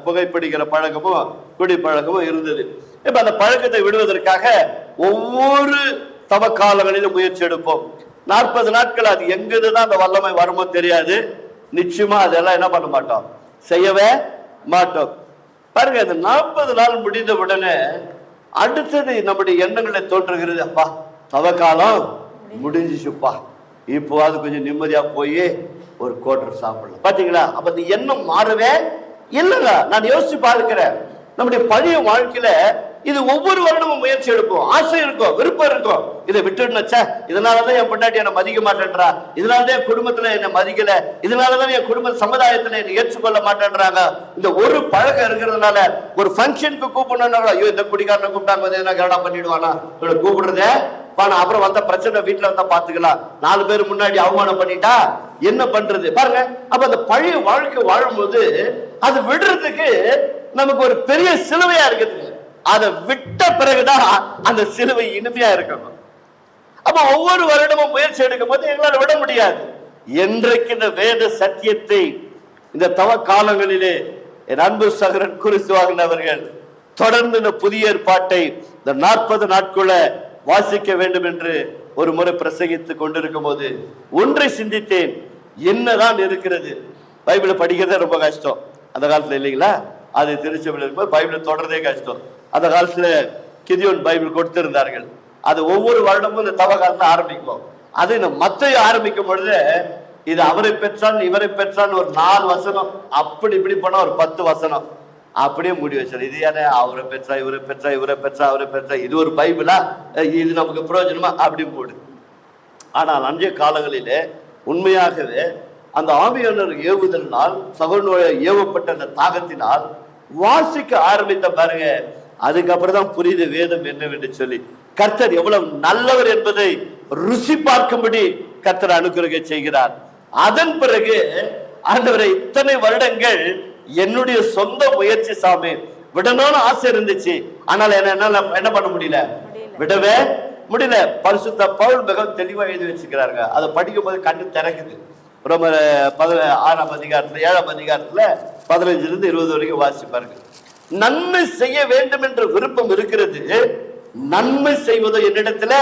புகைப்பிடிக்கிற பழக்கமும் குடி பழக்கமும் இருந்தது. இப்ப அந்த பழக்கத்தை விடுவதற்காக ஒவ்வொரு தவ காலங்களிலும் முயற்சி எடுப்போம். 40 நாட்கள் அது எங்கிருந்துதான் அந்த வல்லமை வருமோ தெரியாது. நிச்சயமா அதெல்லாம் என்ன பண்ண மாட்டோம், செய்யவே மாட்டோம். பாருங்க, இந்த 40 நாள் முடிந்த உடனே அடுத்தது நம்முடைய எண்ணங்களை தோன்றுகிறது. அப்பா, தவ காலம் முடிஞ்சிச்சுப்பா, இப்போ அது கொஞ்சம் நிம்மதியா போய் ஒரு குவார்டர் சாப்பிடலாம். பாத்தீங்களா? அப்ப இந்த எண்ணம் மாறவே இல்லைங்க. நான் யோசிச்சு பார்க்கிறேன், நம்முடைய பழைய வாழ்க்கையில இது ஒவ்வொரு வருடமும் முயற்சி எடுப்போம், ஆசை இருக்கும், விருப்பம் இருக்கும். இதை விட்டுடுச்சா, இதனாலதான் என் பொண்டாட்டி என்னை மதிக்க மாட்டேன்றா, இதனாலதான் என் குடும்பத்துல என்னை மதிக்கல, இதனாலதான் என் குடும்ப சமுதாயத்துல என்னை ஏற்றுக்கொள்ள மாட்டேன்றாங்க. இந்த ஒரு பழக்கம் இருக்கிறதுனால ஒரு ஃபங்க்ஷனுக்கு கூப்பிடணும், ஐயோ இந்த குடிக்காரனை கூப்பிட்டாங்க என்ன கரடா பண்ணிடுவானா, இவனை கூப்பிடுறதே அப்புறம் வந்த பிரச்சனை வீட்டுல வந்தா பாத்துக்கலாம், 4 பேர் முன்னாடி அவமானம் பண்ணிட்டா என்ன பண்றது பாருங்க. அப்ப அந்த பழைய வாழ்க்கை வாழும்போது அது விடுறதுக்கு நமக்கு ஒரு பெரிய சிலுவையா இருக்குது. அதை விட்ட பிறகுதான் அந்த சிலுவை இனிமையா இருக்கணும். அப்ப ஒவ்வொரு வருடமும் முயற்சி எடுக்கும் போது எங்களால் விட முடியாது. என்றைக்கு இந்த வேத சத்தியத்தை இந்த தவ காலங்களிலே என் அன்பு சகோதரன் குருசுவாகன் அவர்கள் தொடர்ந்து இந்த புதிய ஏற்பாட்டை இந்த 40 நாட்குள்ள வாசிக்க வேண்டும் என்று ஒரு முறை பிரசங்கித்துக் கொண்டிருக்கும் போது ஒன்றை சிந்தித்தேன், என்னதான் இருக்கிறது. பைபிளை படிக்கிறதே ரொம்ப கஷ்டம் அந்த காலத்துல இல்லைங்களா? அது திருச்சபையில் இருக்கும்போது பைபிளை தொடர்றதே கஷ்டம். அந்த காலத்துல கிதியோன் பைபிள் கொடுத்திருந்தார்கள். அது ஒவ்வொரு வருடமும் இந்த தவ காலத்துல ஆரம்பிக்கும். அது இந்த மத்தைய ஆரம்பிக்கும் பொழுது இது அவரை பெற்றான் இவரை பெற்றான் ஒரு 4 வசனம், அப்படி இப்படி போனா ஒரு 10 வசனம் அப்படியே மூடி வச்சார். இது யாரு? அவரை பெற்றா இவரை பெற்றா இவரை பெற்றா அவரை பெற்றா, இது ஒரு பைபிளா, இது நமக்கு பிரயோஜனமா அப்படி போடு. ஆனால் அன்றைய காலங்களிலே உண்மையாகவே அந்த ஆவியானவர் ஏவுதலினால் சகோதரனோட ஏவப்பட்ட அந்த தாகத்தினால் வாசிக்க ஆரம்பித்த பாருங்க, அதுக்கப்புறம் தான் புரியுது வேதம் என்னவென்று சொல்லி. கர்த்தர் எவ்வளவு நல்லவர் என்பதை ருசி பார்க்கும்படி கர்த்தர் அனுக்கிரகம் செய்கிறார். அதன் பிறகு ஆண்டவரை இத்தனை வருடங்கள் என்னுடைய சொந்த முயற்சி சாமி விடணும்னு ஆசை இருந்துச்சு, ஆனால் என்ன பண்ண முடியல, விடவே முடியல. பரிசுத்த பவுல் மிகவும் தெளிவா எழுதி வச்சுக்கிறாங்க. அதை படிக்கும் போது கண்ணு திறக்குது. ரோமர் 6ஆம் அதிகாரத்துல 7ஆம் அதிகாரத்துல 15 to 20 வரைக்கும் வாசிப்பாருங்க. நன்மை செய்ய வேண்டும் என்ற விருப்பம் இருக்கிறது, நன்மை செய்வதோ என்னிடத்துல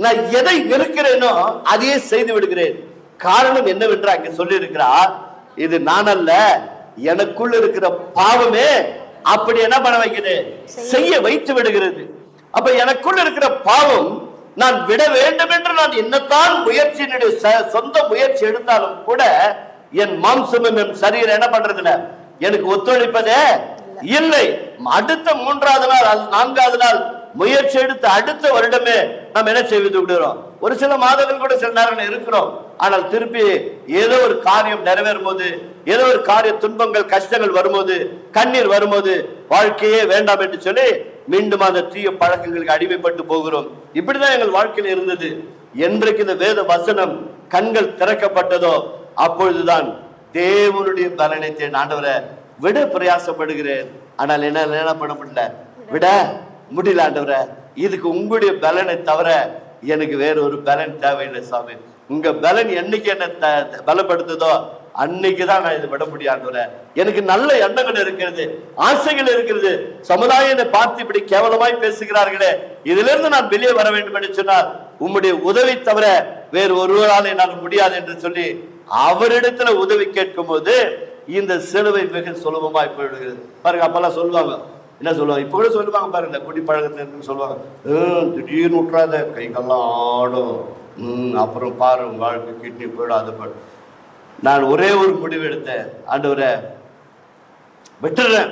நான் எதை இருக்கிறேனோ அதையே செய்து விடுகிறேன். காரணம் என்னவென்று அங்க சொல்லி இருக்கிறார், இது நான் அல்ல, எனக்குள்ள இருக்கிற பாவமே அப்படி என்ன பண்ண வைக்கிறது, செய்ய வைத்து விடுகிறது. அப்ப எனக்குள்ள இருக்கிற பாவம் நான் விட வேண்டும் என்று நான் என்னத்தான் முயற்சியினுடைய சொந்த முயற்சி எடுத்தாலும் கூட என் மாம்சமும் என் சரீரம் என்ன பண்றதுல எனக்கு ஒத்துழைப்பதே இல்லை. அடுத்த 3வது நாள் 4வது நாள் முயற்சி எடுத்து அடுத்த வருடமே நாம் என்ன செய்து விடுகிறோம். ஒரு சில மாதங்கள் கூட சில நேரம் இருக்கிறோம், ஆனால் திருப்பி ஏதோ ஒரு காரியம் நிறைவேறும் போது, ஏதோ ஒரு காரிய துன்பங்கள் கஷ்டங்கள் வரும்போது, கண்ணீர் வரும்போது வாழ்க்கையே வேண்டாம் என்று சொல்லி மீண்டும் அந்த தீய பழக்கங்களுக்கு அடிமைப்பட்டு போகிறோம். இப்படிதான் எங்கள் வாழ்க்கையில் இருந்தது. என்றைக்கு இந்த வேத வசனம் கண்கள் திறக்கப்பட்டதோ அப்பொழுதுதான் தேவனுடைய பலனை ஆண்டவரை விட பிரயாசப்படுகிறேன். ஆனால் என்ன பண்ண முடியல, விட முடியல ஆண்டவரை. இதுக்கு உங்களுடைய பலனை தவிர எனக்கு வேற ஒரு பலன் தேவையில்லை சாமி. உங்க பலன் என்னைக்கு என்ன பலப்படுத்துதோ அன்னைக்குதான் நான் இதை விட முடியாது. எனக்கு நல்ல எண்ணங்கள் இருக்கிறது, ஆசைகள் இருக்கிறது. சமுதாயம் என்னை பார்த்து இப்படி கேவலமாய் பேசுகிறார்களே, இதுல இருந்து நான் வெளியே வர வேண்டும் என்று சொன்னால் உம்முடைய உதவி தவிர வேறு ஒருவரால் என்னால் முடியாது என்று சொல்லி அவரிடத்துல உதவி கேட்கும் போது இந்த சிலுவை மிக சுலபமாய் போயிடுகிறது. பாருங்க, அப்பெல்லாம் சொல்லுவாங்க, என்ன சொல்லுவாங்க, இப்ப கூட சொல்லுவாங்க பாருங்க, குடி பழக்கத்துல சொல்லுவாங்க, திடீர்னு விட்டுறாத கைகள்லாம் ஆடும், அப்புறம் பாரு வாழ்க்கை கிட்னி போயிடும் அது போயிடும். நான் ஒரே ஒரு முடிவு எடுத்தேன், ஆண்டவரே விட்டுறேன்.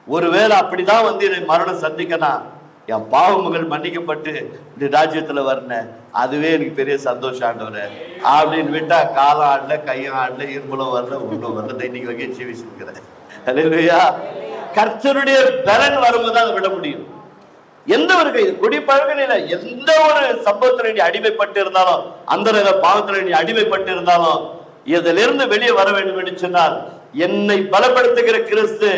ஒருவேளை அப்படிதான் வந்து என்னை மரணம் சந்திக்கணும், என் பாவங்கள் மன்னிக்கப்பட்டு இந்த ராஜ்யத்துல வரணும், அதுவே எனக்கு பெரிய சந்தோஷம் ஆண்டவரே அப்படின்னு விட்டா காலம் ஆடல, கையும் ஆடல, இருமலும் வரல, ஒன்றும் வரல. இன்னைக்கு வகை ஜீவிச்சிருக்கிறேன். அல்லேலூயா. கர்த்தருடைய பலன் வரும்போது அதை விட முடியும். எந்த ஒரு கை குடிப்பழக்கம் இல்லை, எந்த ஒரு சம்பவத்துல நீ அடிமைப்பட்டு இருந்தாலும், அந்த பாவத்துல நீ அடிமைப்பட்டு இருந்தாலும் இதிலிருந்து வெளியே வர வேண்டும் என்று சொன்னால் என்னை பலப்படுத்துகிற கிறிஸ்து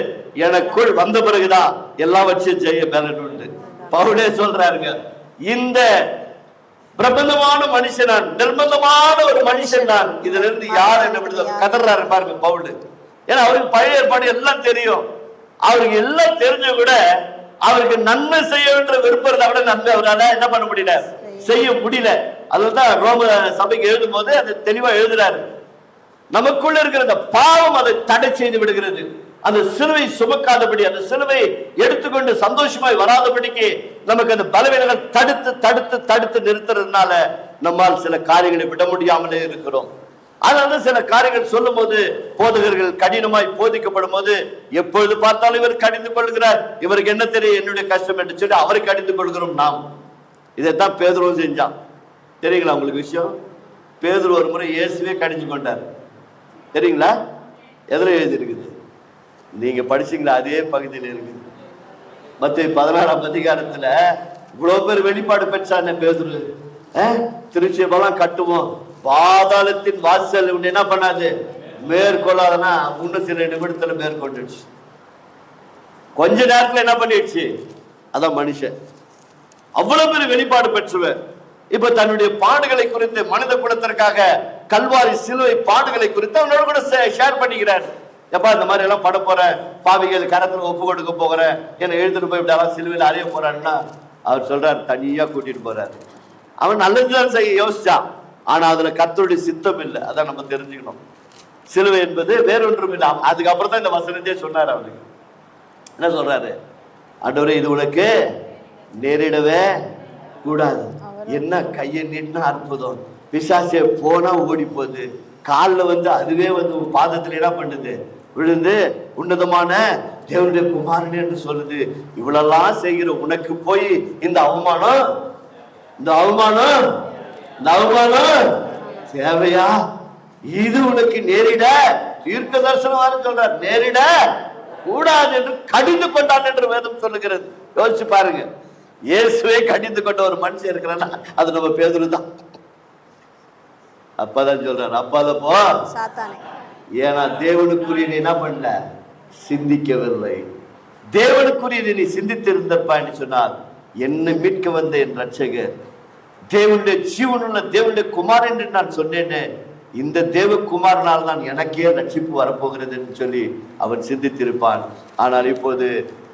எனக்குள் வந்த பிறகுதான் எல்லாவற்றையும் செய்ய பலன் உண்டு. பவுலே சொல்றாருங்க, இந்த பிரபந்தமான மனுஷன் நான், நிர்பந்தமான ஒரு மனுஷன் நான், இதுல இருந்து யார் என்ன விடுதல் கதறாரு பாருங்க பவுல். ஏன்னா அவருக்கு பழைய ஏற்பாடு எல்லாம் தெரியும். அவருக்கு எல்லாம் தெரிஞ்ச கூட அவருக்கு நன்மை செய்ய வேண்டிய விருப்பத்தை விட நன்மை அவரால் என்ன பண்ண முடியல, செய்ய முடியல. அதுதான் ரோம சபைக்கு எழுதும் போது அதை தெளிவா எழுதுறாரு. நமக்குள்ள இருக்கிற அந்த பாவம் அதை தடை செய்து விடுகிறது. அந்த சிலுவை சுமக்காதபடி, அந்த சிலுவை எடுத்துக்கொண்டு சந்தோஷமாய் வராதபடிக்கு நமக்கு அந்த பலவீனங்கள் தடுத்து தடுத்து தடுத்து நிறுத்துறதுனால நம்மால் சில காரியங்களை விட முடியாமலே இருக்கிறோம். அதனால சில காரியங்கள் சொல்லும் போது போதகர்கள் கடினமாய் போதிக்கப்படும் போது எப்பொழுது பார்த்தாலும் இவர் கடிந்து கொள்கிறார், இவருக்கு என்ன தெரியும் என்னுடைய கஷ்டம் என்று சொல்லி அவரை கடிந்து கொள்கிறோம் நாம். இதைத்தான் பேதுருவும் செஞ்சான். தெரியுங்களா உங்களுக்கு விஷயம்? பேதுரு ஒரு முறை இயேசுவே கடிஞ்சு கொண்டார். தெரியுங்களா? எதில் எழுதி இருக்குது? நீங்க படிச்சீங்களா? அதே பகுதியில் இருக்குது. மத்திய 16ஆம் அதிகாரத்துல இவ்வளவு பேர் வெளிப்பாடு பெற்றான பேதுரு. திருச்செபெல்லாம் கட்டுவோம், பாதாளத்தின் வாசல் என்ன பண்ணாது, மேற்கொள்ளாதனா இன்னும் சில நிமிடத்துல மேற்கொண்டுச்சு. கொஞ்ச நேரத்துல என்ன பண்ணிடுச்சு? அதான் மனுஷன். அவ்வளவு பேர் வெளிப்பாடு பெற்றுவர். இப்ப தன்னுடைய பாடுகளை குறித்து, மனித குலத்திற்காக கல்வாரி சிலுவை பாடுகளை குறித்து அவனோட கூட ஷேர் பண்ணிக்கிறார். எப்பா இந்த மாதிரி எல்லாம் பட போறேன், பாவிகள் கரத்துல ஒப்பு கொடுக்க போகிறேன், என்னை எழுதிட்டு போய் இப்படி சிலுவையில் அறிய போறான்னா அவர் சொல்றாரு, தனியா கூட்டிட்டு போறாரு. அவன் நல்லதுதான் செய்ய யோசிச்சான், ஆனா அதுல கர்த்தருடைய சித்தம் இல்லை. அதான் நம்ம தெரிஞ்சுக்கணும். சிலுவை என்பது வேறொன்றும் இல்லை. அதுக்கப்புறம் தான் இந்த வசனத்தையே சொன்னார். அவனுக்கு என்ன சொல்றாரு? ஆண்டவரே இது உனக்கு நேரிடவே கூடாது. என்ன கையை நீட்டினா அற்புதம், பிசாசே போனா ஓடி போகுது, காலில் அதுவே பாதத்துல என்ன பண்ணுது, விழுந்து உன்னதமான தேவனுடைய குமாரன் என்று சொல்லுது. இவ்வளெல்லாம் செய்கிற உனக்கு போய் இந்த அவமானம், இந்த அவமானம், இந்த அவமானம் தேவையா? இது உனக்கு நேரிட தீர்க்க தரிசனம் சொல்றார், நேரிட கூடாது என்று கடிந்து கொண்டான் என்று வேதம் சொல்லுகிறது. யோசிச்சு பாருங்க, இயேசுவே கடிந்து கொண்ட ஒரு மனுஷன் இருக்கிறான்னா அது நம்ம பேதுரு தான். அப்பதான் சொல்றாரு, அப்பாத போ, ஏன்னா தேவனுக்குரிய என்ன பண்ணல, சிந்திக்கவில்லை. தேவனுக்குரிய நீ சிந்தித்திருந்தப்பா என்று சொன்னால், என்னை மீட்க வந்த என் ரட்சகர் தேவனுடைய ஜீவனுள்ள தேவனுடைய குமாரன் என்று நான் சொன்னேனே, இந்த தேவகுமாரனால் தான் எனக்கே ரட்சிப்பு வரப்போகிறது என்று சொல்லி அவன் சிந்தித்திருப்பான். ஆனால் இப்போது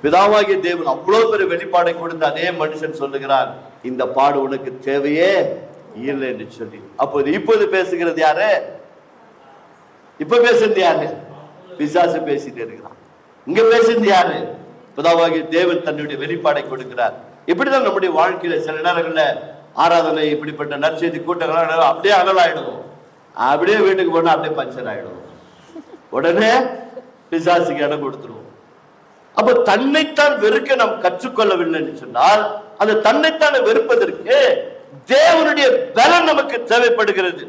பிதாவாகிய தேவன் அவ்வளவு பெரிய வெளிப்பாடை கொடுத்த அதே மனுஷன் சொல்லுகிறான், இந்த பாடு உனக்கு தேவையே இல்லை என்று சொல்லி. அப்போது இப்போது பேசுகிறது யாரு? இப்ப பேசுறது யாரு? பிசாசு பேசிட்டு இருக்கிறான். இங்க பேசுறது யாரு? பிதாவாகிய தேவன் தன்னுடைய வெளிப்பாடை கொடுக்கிறார். இப்படிதான் நம்முடைய வாழ்க்கையில சில நேரங்கள்ல ஆராதனை, இப்படிப்பட்ட நற்செய்தி கூட்டங்கள் அப்படியே அகலாயிடுவோம். அப்படியே வீட்டுக்கு போனா அப்படியே பஞ்சர் ஆயிடும். உடனே பிசாசுக்கு இடம் கொடுத்துருவோம். அப்ப தன்னைத்தான் வெறுக்க நாம் கற்றுக்கொள்ளவில்லை என்று சொன்னால், அந்த தன்னைத்தானே வெறுப்பதற்கு தேவனுடைய பலன் நமக்கு தேவைப்படுகிறது.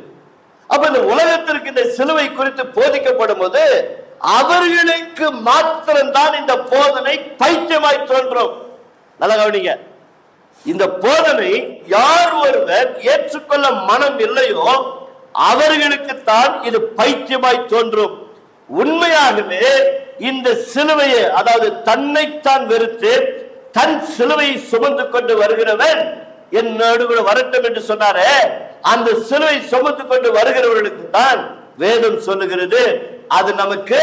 அப்ப இந்த உலகத்திற்கு இந்த சிலுவை குறித்து போதிக்கப்படும் போது அவர்களுக்கு மாத்திரம்தான் இந்த போதனை பைத்தியமாய் தோன்றும். நல்லா கவனிங்க, இந்த போதனை யார் ஒருவர் ஏற்றுக்கொள்ள மனம் இல்லையோ அவர்களுக்குத்தான் இது பைத்தியமாய் தோன்றும். உண்மையாகவே இந்த சிலுவையை, அதாவது தன்னைத்தான் வெறுத்து தன் சிலுவையை சுமந்து கொண்டு வருகிறவன் என்னோடு கூட வரட்டும் என்று சொன்னாரே, அந்த சிலுவை சுமந்து கொண்டு வருகிறவர்களுக்கு தான் வேதம் சொல்லுகிறது அது நமக்கு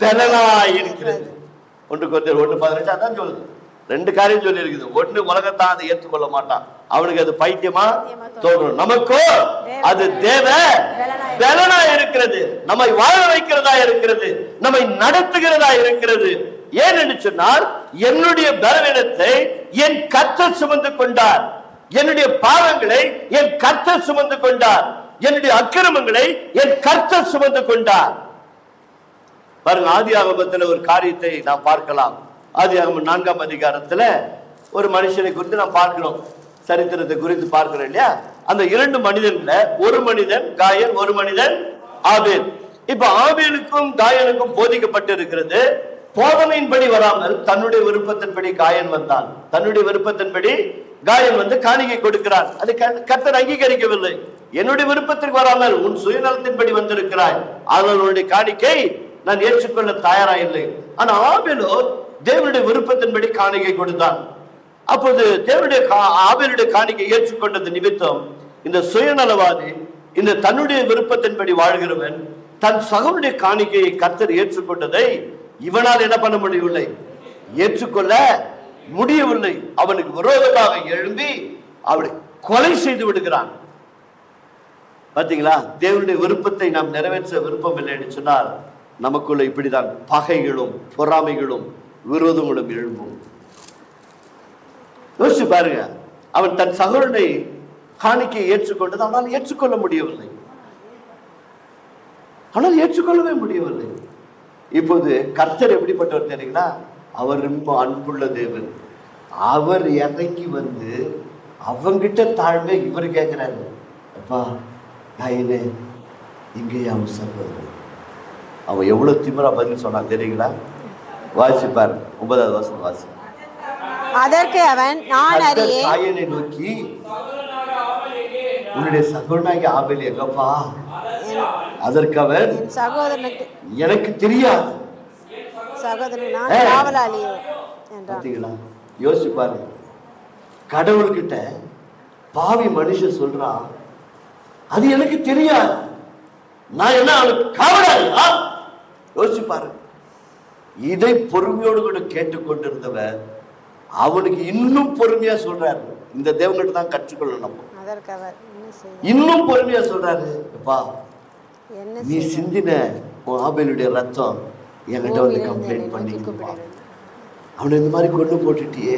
பலனாய் இருக்கிறது. 1 Corinthians 1:15 அதான் சொல்லுது. 2 காரியம் சொல்லி இருக்குது. ஒண்ணு, உலகத்தான் அதை ஏற்றுக்கொள்ள மாட்டான், அவனுக்கு அது பைத்தியமா தோன்றும். நமக்கோ அது தேவ பலனா இருக்கிறது, நம்மை வாழ வைக்கிறதா இருக்கிறது, நம்மை நடத்துகிறதா இருக்கிறது. ஏன் என்று சொன்னால், என்னுடைய பலவீனத்தை என் கர்த்தர் சுமந்து கொண்டார், என்னுடைய பாவங்களை என் கர்த்தர் சுமந்து கொண்டார், என்னுடைய அக்கிரமங்களை என் கர்த்தர் சுமந்து கொண்டார். பாருங்க, ஆதியாகமத்தில் ஒரு காரியத்தை நாம் பார்க்கலாம். ஆதியாகமம் 4ஆம் அதிகாரத்துல ஒரு மனுஷனை குறித்து நாம் பார்க்கிறோம், சரித்திரத்தை குறித்து பார்க்கிறோம் இல்லையா? அந்த 2 மனிதன்ல ஒரு மனிதன் காயன், ஒரு மனிதன் ஆபேல். இப்ப ஆபேலுக்கும் காயனுக்கும் போதிக்கப்பட்டு இருக்கிறது. போதனையின்படி வராமல் தன்னுடைய விருப்பத்தின்படி காயன் வந்தான், தன்னுடைய விருப்பத்தின்படி காயன் காணிக்கை கொடுக்கிறான். அது கர்த்தர் அங்கீகரிக்கவில்லை. என்னுடைய விருப்பத்திற்கு வராமல் உன் சுயநலத்தின்படி வந்திருக்கிறாய், அவர்களுடைய காணிக்கை நான் ஏற்றுக்கொள்ள தயாரா இல்லை. ஆனா ஆபேலோ தேவனுடைய விருப்பத்தின்படி காணிக்கை கொடுத்தான். அப்போது ஆபேலுடைய காணிக்கை ஏற்றுக்கொண்டது நிமித்தம் இந்த சுயநலவாதி, இந்த தன்னுடைய விருப்பத்தின்படி வாழ்கிறவன் தன் சகோனுடைய காணிக்கையை கர்த்தர் ஏற்றுக்கொண்டதை இவனால் என்ன பண்ண முடியவில்லை, ஏற்றுக்கொள்ள முடியவில்லை. அவனுக்கு விரோதமாக எழும்பி அவனை கொலை செய்து விடுகிறான். பாத்தீங்களா? தேவனுடைய விருப்பத்தை நாம் நிறைவேற்ற விருப்பம் இல்லை என்று சொன்னால் நமக்குள்ள இப்படிதான் பகைகளும் பொறாமைகளும் விரோதங்களும் எழும்பும். யோசிச்சு பாருங்க, அவன் தன் சகோதரனை காணிக்கையை ஏற்றுக்கொண்டது, ஆனால் ஏற்றுக்கொள்ள முடியவில்லை. ஆனால் ஏற்றுக்கொள்ளவே முடியவில்லை. இப்போது கர்த்தர் எப்படிப்பட்டவர் தெரியுங்களா? அவர் ரொம்ப அன்புள்ள தேவன். அவர் இறங்கி வந்து அவங்கிட்ட தாழ்மை இவர் கேட்கிறாரு, அப்பா காயினே இங்கே அவன் சகோதரன். அவன் எவ்வளவு திமிரா பதில் சொன்னான் தெரியுங்களா? வாசிப்பார் 9வது வசனம் வாசி. அதற்கு அவன், நான் அறியேன். காயினை நோக்கி, உன்னுடைய சகோதரனாகிய ஆபேல் எங்கப்பா? அதற்கு அவன், சகோதரனுக்கு எனக்கு தெரியாது, சகோதரன் நான் காவலாளியோ என்றான். யோசிச்சு பாருங்க, கடவுள்கிட்ட பாவி மனுஷன் சொல்றான், அது எனக்கு தெரியாது, நான் என்ன அவனுக்கு காவலாளியா? யோசிச்சு பாருங்க. இதை பொறுமையோடு கூட கேட்டுக்கொண்டிருந்தவன் அவனுக்கு இன்னும் பொறுமையா சொல்றாரு. இந்த தேவன்கிட்ட தான் கற்றுக்கொள்ளணும். இன்னும் பொறுமையா சொல்றாரு, அப்பா நீ சிந்தின ஆபேலுடைய ரத்தம் என்கிட்ட வந்து கம்ப்ளைண்ட் பண்ணிப்பா, அவனை இந்த மாதிரி கொண்டு போட்டுட்டியே,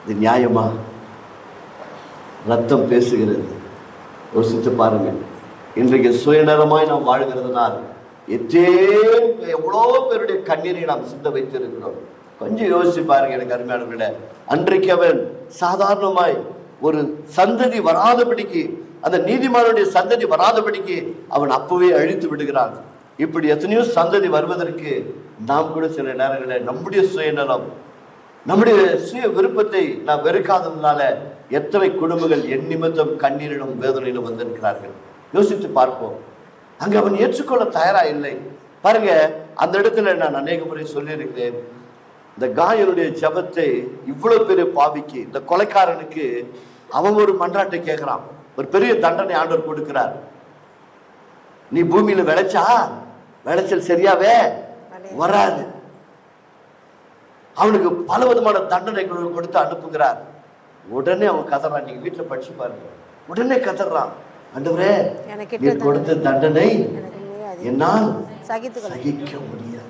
இது நியாயமா? ரத்தம் பேசுகிறது. யோசித்து பாருங்க. இன்றைக்கு சுயநலமாய் நாம் வாழ்கிறதுனால் எவ்வளோ பேருடைய கண்ணீரை நாம் சிந்த வைத்திருக்கிறோம். கொஞ்சம் யோசிச்சு பாருங்க எனக்கு அருமையானவர்களே. அன்றைக்கு அவன் சாதாரணமாய் ஒரு சந்ததி வராதபடிக்கு, அந்த நீதிமானுடைய சந்ததி வராதபடிக்கு அவன் அப்பவே அழித்து விடுகிறான். இப்படி எத்தனையோ சந்ததி வருவதற்கு நாம் கூட சில நேரங்களில் நம்முடைய சுயநலம், நம்முடைய சுய விருப்பத்தை நாம் வெறுக்காததுனால எத்தனை குடும்பங்கள் என் நிமித்தம் கண்ணீரிலும் வேதனையிலும் வந்திருக்கிறார்கள். யோசித்து பார்ப்போம். அங்க அவன் ஏற்றுக்கொள்ள தயாரா இல்லை. பாருங்க, அந்த இடத்துல நான் அநேக முறை சொல்லியிருக்கிறேன், இந்த காயனுடைய ஜபத்தை இவ்வளவு பெரிய பாவிக்கு, இந்த கொலைக்காரனுக்கு அவன் ஒரு மன்றாட்டை கேட்கிறான். ஒரு பெரிய தண்டனை ஆண்டவர் கொடுக்கிறார். நீ பூமியில விளைச்சா விளைச்சல் சரியாவே வராது. அவனுக்கு பல விதமான தண்டனை கொடுத்து அனுப்புகிறார். உடனே அவன் கதறான். நீங்க வீட்டுல படிச்சு பாருங்க. உடனே கதறான், ஆண்டவரே நீ கொடுத்த தண்டனை என்னால் சகிக்க முடியாது.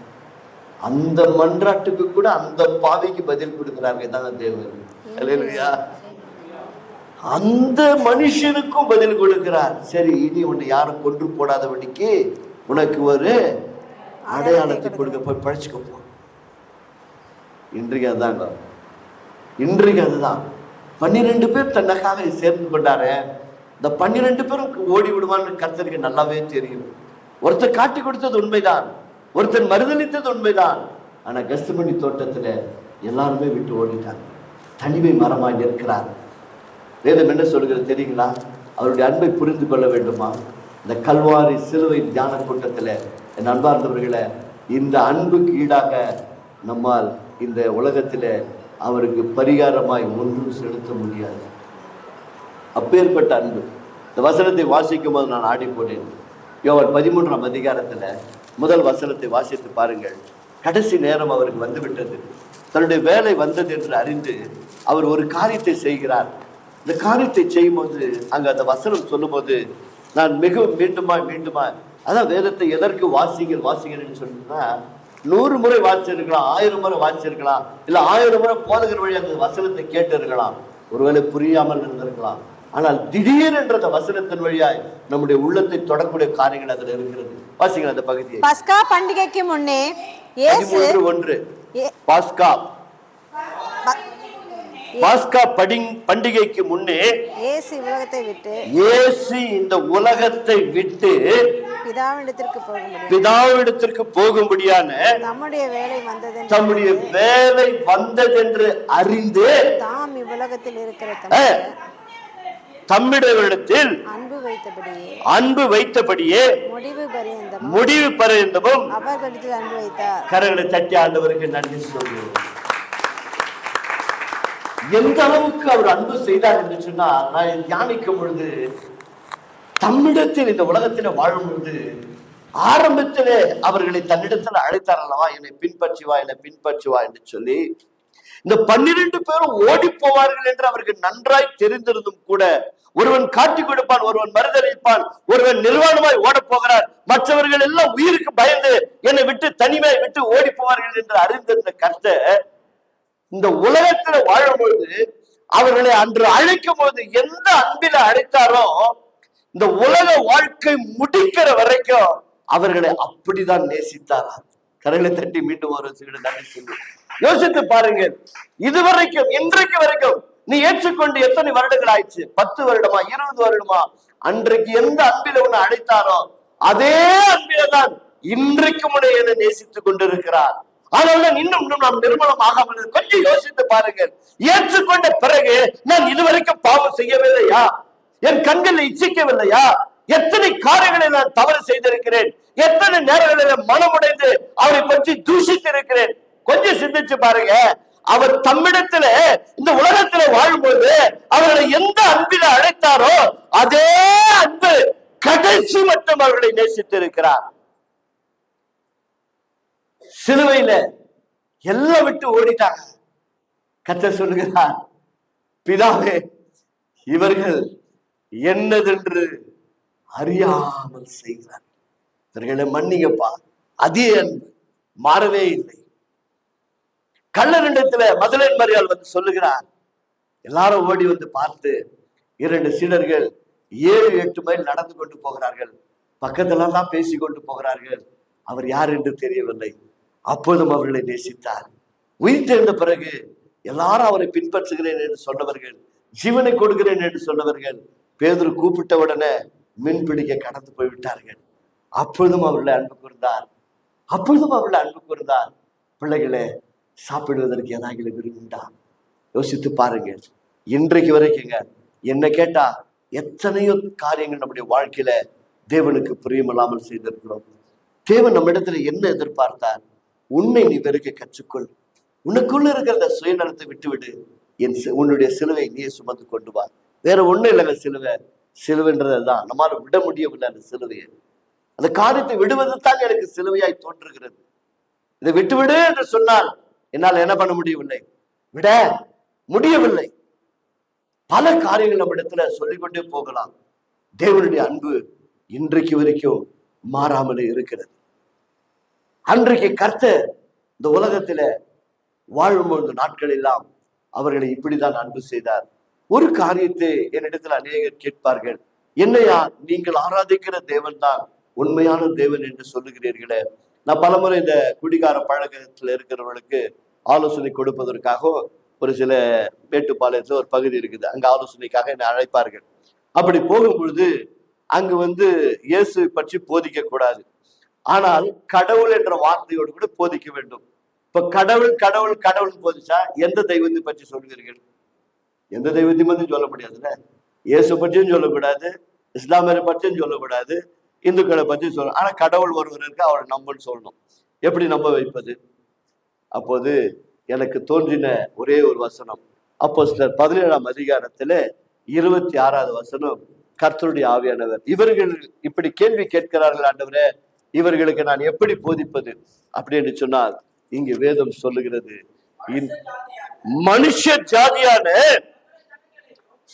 அந்த மன்றாட்டுக்கு கூட அந்த பாவிக்கு பதில் கொடுக்கிறாங்க தாங்க தேவன். அல்லேலூயா. அந்த மனுஷனுக்கும் பதில் கொடுக்கிறார். சரி, இனி உன்னை யாரும் கொன்று போடாதபடிக்கு உனக்கு ஒரு அடையாளத்தை கொடுக்க, போய் பழிச்சுக்கப்போ. இன்றைக்கு அதுதாங்க, இன்றைக்கு அதுதான். 12 பேர் தன்னக்காக சேர்ந்து கொண்டாரு. இந்த 12 பேரும் ஓடி விடுவான்னு கர்த்தருக்கு நல்லாவே தெரியும். ஒருத்தர் காட்டி கொடுத்தது உண்மைதான், ஒருத்தர் மறுதளித்தது உண்மைதான். ஆனா கஸ்தமணி தோட்டத்துல எல்லாருமே விட்டு ஓடிட்டாங்க. தனிமை மரமாய் நிற்கிறார். வேதம் என்ன சொல்கிறது தெரியுங்களா? அவருடைய அன்பை புரிந்து கொள்ள வேண்டுமா? இந்த கல்வாரி சிலுவை தியான கூட்டத்துல என் அன்பார்ந்தவர்களே, இந்த அன்புக்கு ஈடாக நம்மால் இந்த உலகத்துல அவருக்கு பரிகாரமாய் ஒன்றும் செலுத்த முடியாது. அப்பேற்பட்ட அன்பு. இந்த வசனத்தை வாசிக்கும் போது நான் ஆடி போனேன். யோவான் 13ஆம் அதிகாரத்துல முதல் வசனத்தை வாசித்து பாருங்கள். கடைசி நேரம் அவருக்கு வந்துவிட்டது. தன்னுடைய வேலை வந்தது என்று அறிந்து அவர் ஒரு காரியத்தை செய்கிறார். இந்த காரியத்தை செய்யும் போது அங்க அந்த வசனம் சொல்லும் போது நான் மிகவும் மீண்டுமா அதான் வேதத்தை எதற்கு வாசிங்கன்னு சொன்னா, 100 முறை வாசிச்சிருக்கலாம், 1000 முறை வாசிச்சிருக்கலாம், இல்ல 1000 முறை போதகர் வழி அந்த வசனத்தை கேட்டு இருக்கலாம், ஒருவேளை புரியாமல் இருந்திருக்கலாம். ஆனால் திடீர் என்ற அந்த வசனத்தின் வழியாய் நம்முடைய உள்ளத்தை தொடக்கூடிய காரியங்கள் அதுல இருக்கிறது. வாசிங்க அந்த பகுதியை. பஸ்கா பண்டிகைக்கு முன்னே 13:1 பாஸ்கா பண்டிகைக்கு முன்னே இயேசு இந்த உலகத்தை விட்டு பிதாவிடத்திற்கு போகும்படியான தம்முடைய வேலை வந்ததென்று அறிந்து தாம் இவ்வுலகத்தில் இருக்கிற தம்மிடத்தில் அன்பு வைத்தபடியே முடிவு பரியந்தமும் அவர்களிடத்தில் அன்பு வைத்தார். கரங்களை தட்டி ஆண்டவருக்கு நன்றி சொல்கிறோம். எந்த அளவுக்கு அவர் அன்பு செய்தார் என்று சொன்னால், நான் தியானிக்கும் பொழுது தம்மிடத்தில் இந்த உலகத்தில் வாழும் பொழுது ஆரம்பத்திலே அவர்களை தன்னிடத்தில் அழைத்தார் அல்லவா, என்னை பின்பற்றி வா என்று சொல்லி. இந்த 12 பேரும் ஓடி போவார்கள் என்று அவருக்கு நன்றாய் தெரிந்திருந்தும் கூட, ஒருவன் காட்டி கொடுப்பான், ஒருவன் மறுதளிப்பான், ஒருவன் நிர்வாணமாய் ஓட போகிறார், மற்றவர்கள் எல்லாம் உயிருக்கு பயந்து என்னை விட்டு தனிமையை விட்டு ஓடி போவார்கள் என்று அறிந்திருந்த கர்த்தர் இந்த உலகத்துல வாழும் பொழுது அவர்களை அன்று அழைக்கும் போது எந்த அன்பில அழைத்தாரோ இந்த உலக வாழ்க்கை முடிக்கிற வரைக்கும் அவர்களை அப்படிதான் நேசித்தாரா. கரைகளை தட்டி மீண்டும் ஒரு நன்றி சொல்லி யோசித்து பாருங்க. இதுவரைக்கும் இன்றைக்கு வரைக்கும் நீ ஏற்றுக்கொண்டு எத்தனை வருடங்கள் ஆயிடுச்சு? 10 வருடமா, 20 வருடமா? அன்றைக்கு எந்த அன்பில உன்னை அழைத்தாரோ அதே அன்பில தான் இன்றைக்கு முன்னே என்னை நேசித்துக் கொண்டிருக்கிறார். அதனால இன்னும் நாம் நிர்மலம் ஆகாமல் கொஞ்சம் யோசித்து பாருங்கள். ஏற்றுக்கொண்ட பிறகு நான் இதுவரைக்கும் பாவம் செய்யவில்லையா? என் கண்களை இச்சிக்கவில்லையா? எத்தனை காரியங்களை நான் தவறு செய்திருக்கிறேன்? எத்தனை நேரங்களில் மனமுடைந்து அவரை பற்றி தூஷித்து இருக்கிறேன்? கொஞ்சம் சிந்திச்சு பாருங்க. அவர் தம்மிடத்துல இந்த உலகத்துல வாழும்போது அவர்களை எந்த அன்பில அழைத்தாரோ அதே அன்பு கடைசி மட்டும் அவர்களை நேசித்து இருக்கிறார். சிலுவையில எல்லாம் விட்டு ஓடிட்டாங்க. கர்த்தர் சொல்லுகிறார், பிதாவே இவர்கள் என்னதென்று அறியாமல் செய்கிறார், இவர்களை மன்னிங்கப்பா. அதே அன்பு மாறவே இல்லை. கள்ளரிடத்துல மதலேன் மரியாள் வந்து சொல்லுகிறார். எல்லாரும் ஓடி வந்து பார்த்து 2 சீடர்கள் 7-8 மைல் நடந்து கொண்டு போகிறார்கள். பக்கத்துல தான் பேசி கொண்டு போகிறார்கள். அவர் யார் என்று தெரியவில்லை. அப்போதும் அவர்களை நேசித்தார். உயிர்த்தெழுந்த பிறகு எல்லாரும் அவரை பின்பற்றுகிறேன் என்று சொன்னவர்கள், ஜீவனை கொடுக்கிறேன் என்று சொன்னவர்கள் பேதுரு கூப்பிட்ட உடனே மீன் பிடிக்க கடந்து போய்விட்டார்கள். அப்பொழுதும் அவர்களை அன்பு கூர்ந்தார். பிள்ளைகளே, சாப்பிடுவதற்கு ஏதாவது விரும்புண்டா? யோசித்து பாருங்க. இன்றைக்கு வரைக்குங்க என்ன கேட்டா எத்தனையோ காரியங்கள் நம்முடைய வாழ்க்கையில தேவனுக்கு பிரியமில்லாமல் செய்திருக்கிறோம். தேவன் நம்ம இடத்துல என்ன எதிர்பார்த்தார்? உன்னை நீ வெறுக்க கற்றுக்கொள். உனக்குள்ள இருக்கிற சுயநலத்தை விட்டுவிடு. உன்னுடைய சிலுவை நீயே சுமந்து கொண்டு வா. வேற ஒண்ணும் இல்லைங்க. சிலுவைன்றதுதான் நம்மால விட முடியவில்லை. அந்த சிலுவையை, அந்த காரியத்தை விடுவது தான் எனக்கு சிலுவையாய் தோன்றுகிறது. இதை விட்டுவிடு என்று சொன்னால் என்னால் என்ன பண்ண முடியவில்லை, விட முடியவில்லை. பல காரியங்கள் நம்ம இடத்துல சொல்லிக்கொண்டே போகலாம். தேவனுடைய அன்பு இன்றைக்கு வரைக்கும் மாறாமலே இருக்கிறது. அன்றைக்கு கர்த்தர் இந்த உலகத்துல வாழும்போது நாட்கள் எல்லாம் அவர்களை இப்படிதான் அன்பு செய்தார். ஒரு காரியத்தை என்னிடத்துல அநேகர் கேட்பார்கள், என்னையா நீங்கள் ஆராதிக்கிற தேவன் தான் உண்மையான தேவன் என்று சொல்லுகிறீர்களே. நான் பலமுறை இந்த குடிகார பழக்கத்துல இருக்கிறவர்களுக்கு ஆலோசனை கொடுப்பதற்காக ஒரு சில மேட்டுப்பாளையத்துல ஒரு பகுதி இருக்குது, அங்க ஆலோசனைக்காக என்னை அழைப்பார்கள். அப்படி போகும்பொழுது அங்கு இயேசு பற்றி போதிக்க கூடாது, ஆனால் கடவுள் என்ற வார்த்தையோடு கூட போதிக்க வேண்டும். இப்ப கடவுள் கடவுள் கடவுள் போதிச்சா எந்த தெய்வத்தை பற்றி சொல்கிறீர்கள்? எந்த தெய்வத்தையும் பற்றி சொல்ல முடியாதுல்ல. இயேசு பற்றியும் சொல்லக்கூடாது, இஸ்லாமியரை பற்றியும் சொல்லக்கூடாது, இந்துக்களை பற்றி சொல்லணும். ஆனா கடவுள் ஒருவர் இருக்கு, அவரை நம்பன்னு சொல்லணும். எப்படி நம்ப வைப்பது? அப்போது எனக்கு தோன்றின ஒரே ஒரு வசனம், அப்போஸ்தலர் 17ஆம் அதிகாரத்துல 26வது வசனம். கர்த்தருடைய ஆவியானவர், இவர்கள் இப்படி கேள்வி கேட்கிறார்கள், ஆண்டவரே இவர்களுக்கு நான் எப்படி போதிப்பது அப்படின்னு சொன்னால், இங்கு வேதம் சொல்லுகிறது, மனுஷ ஜாதியான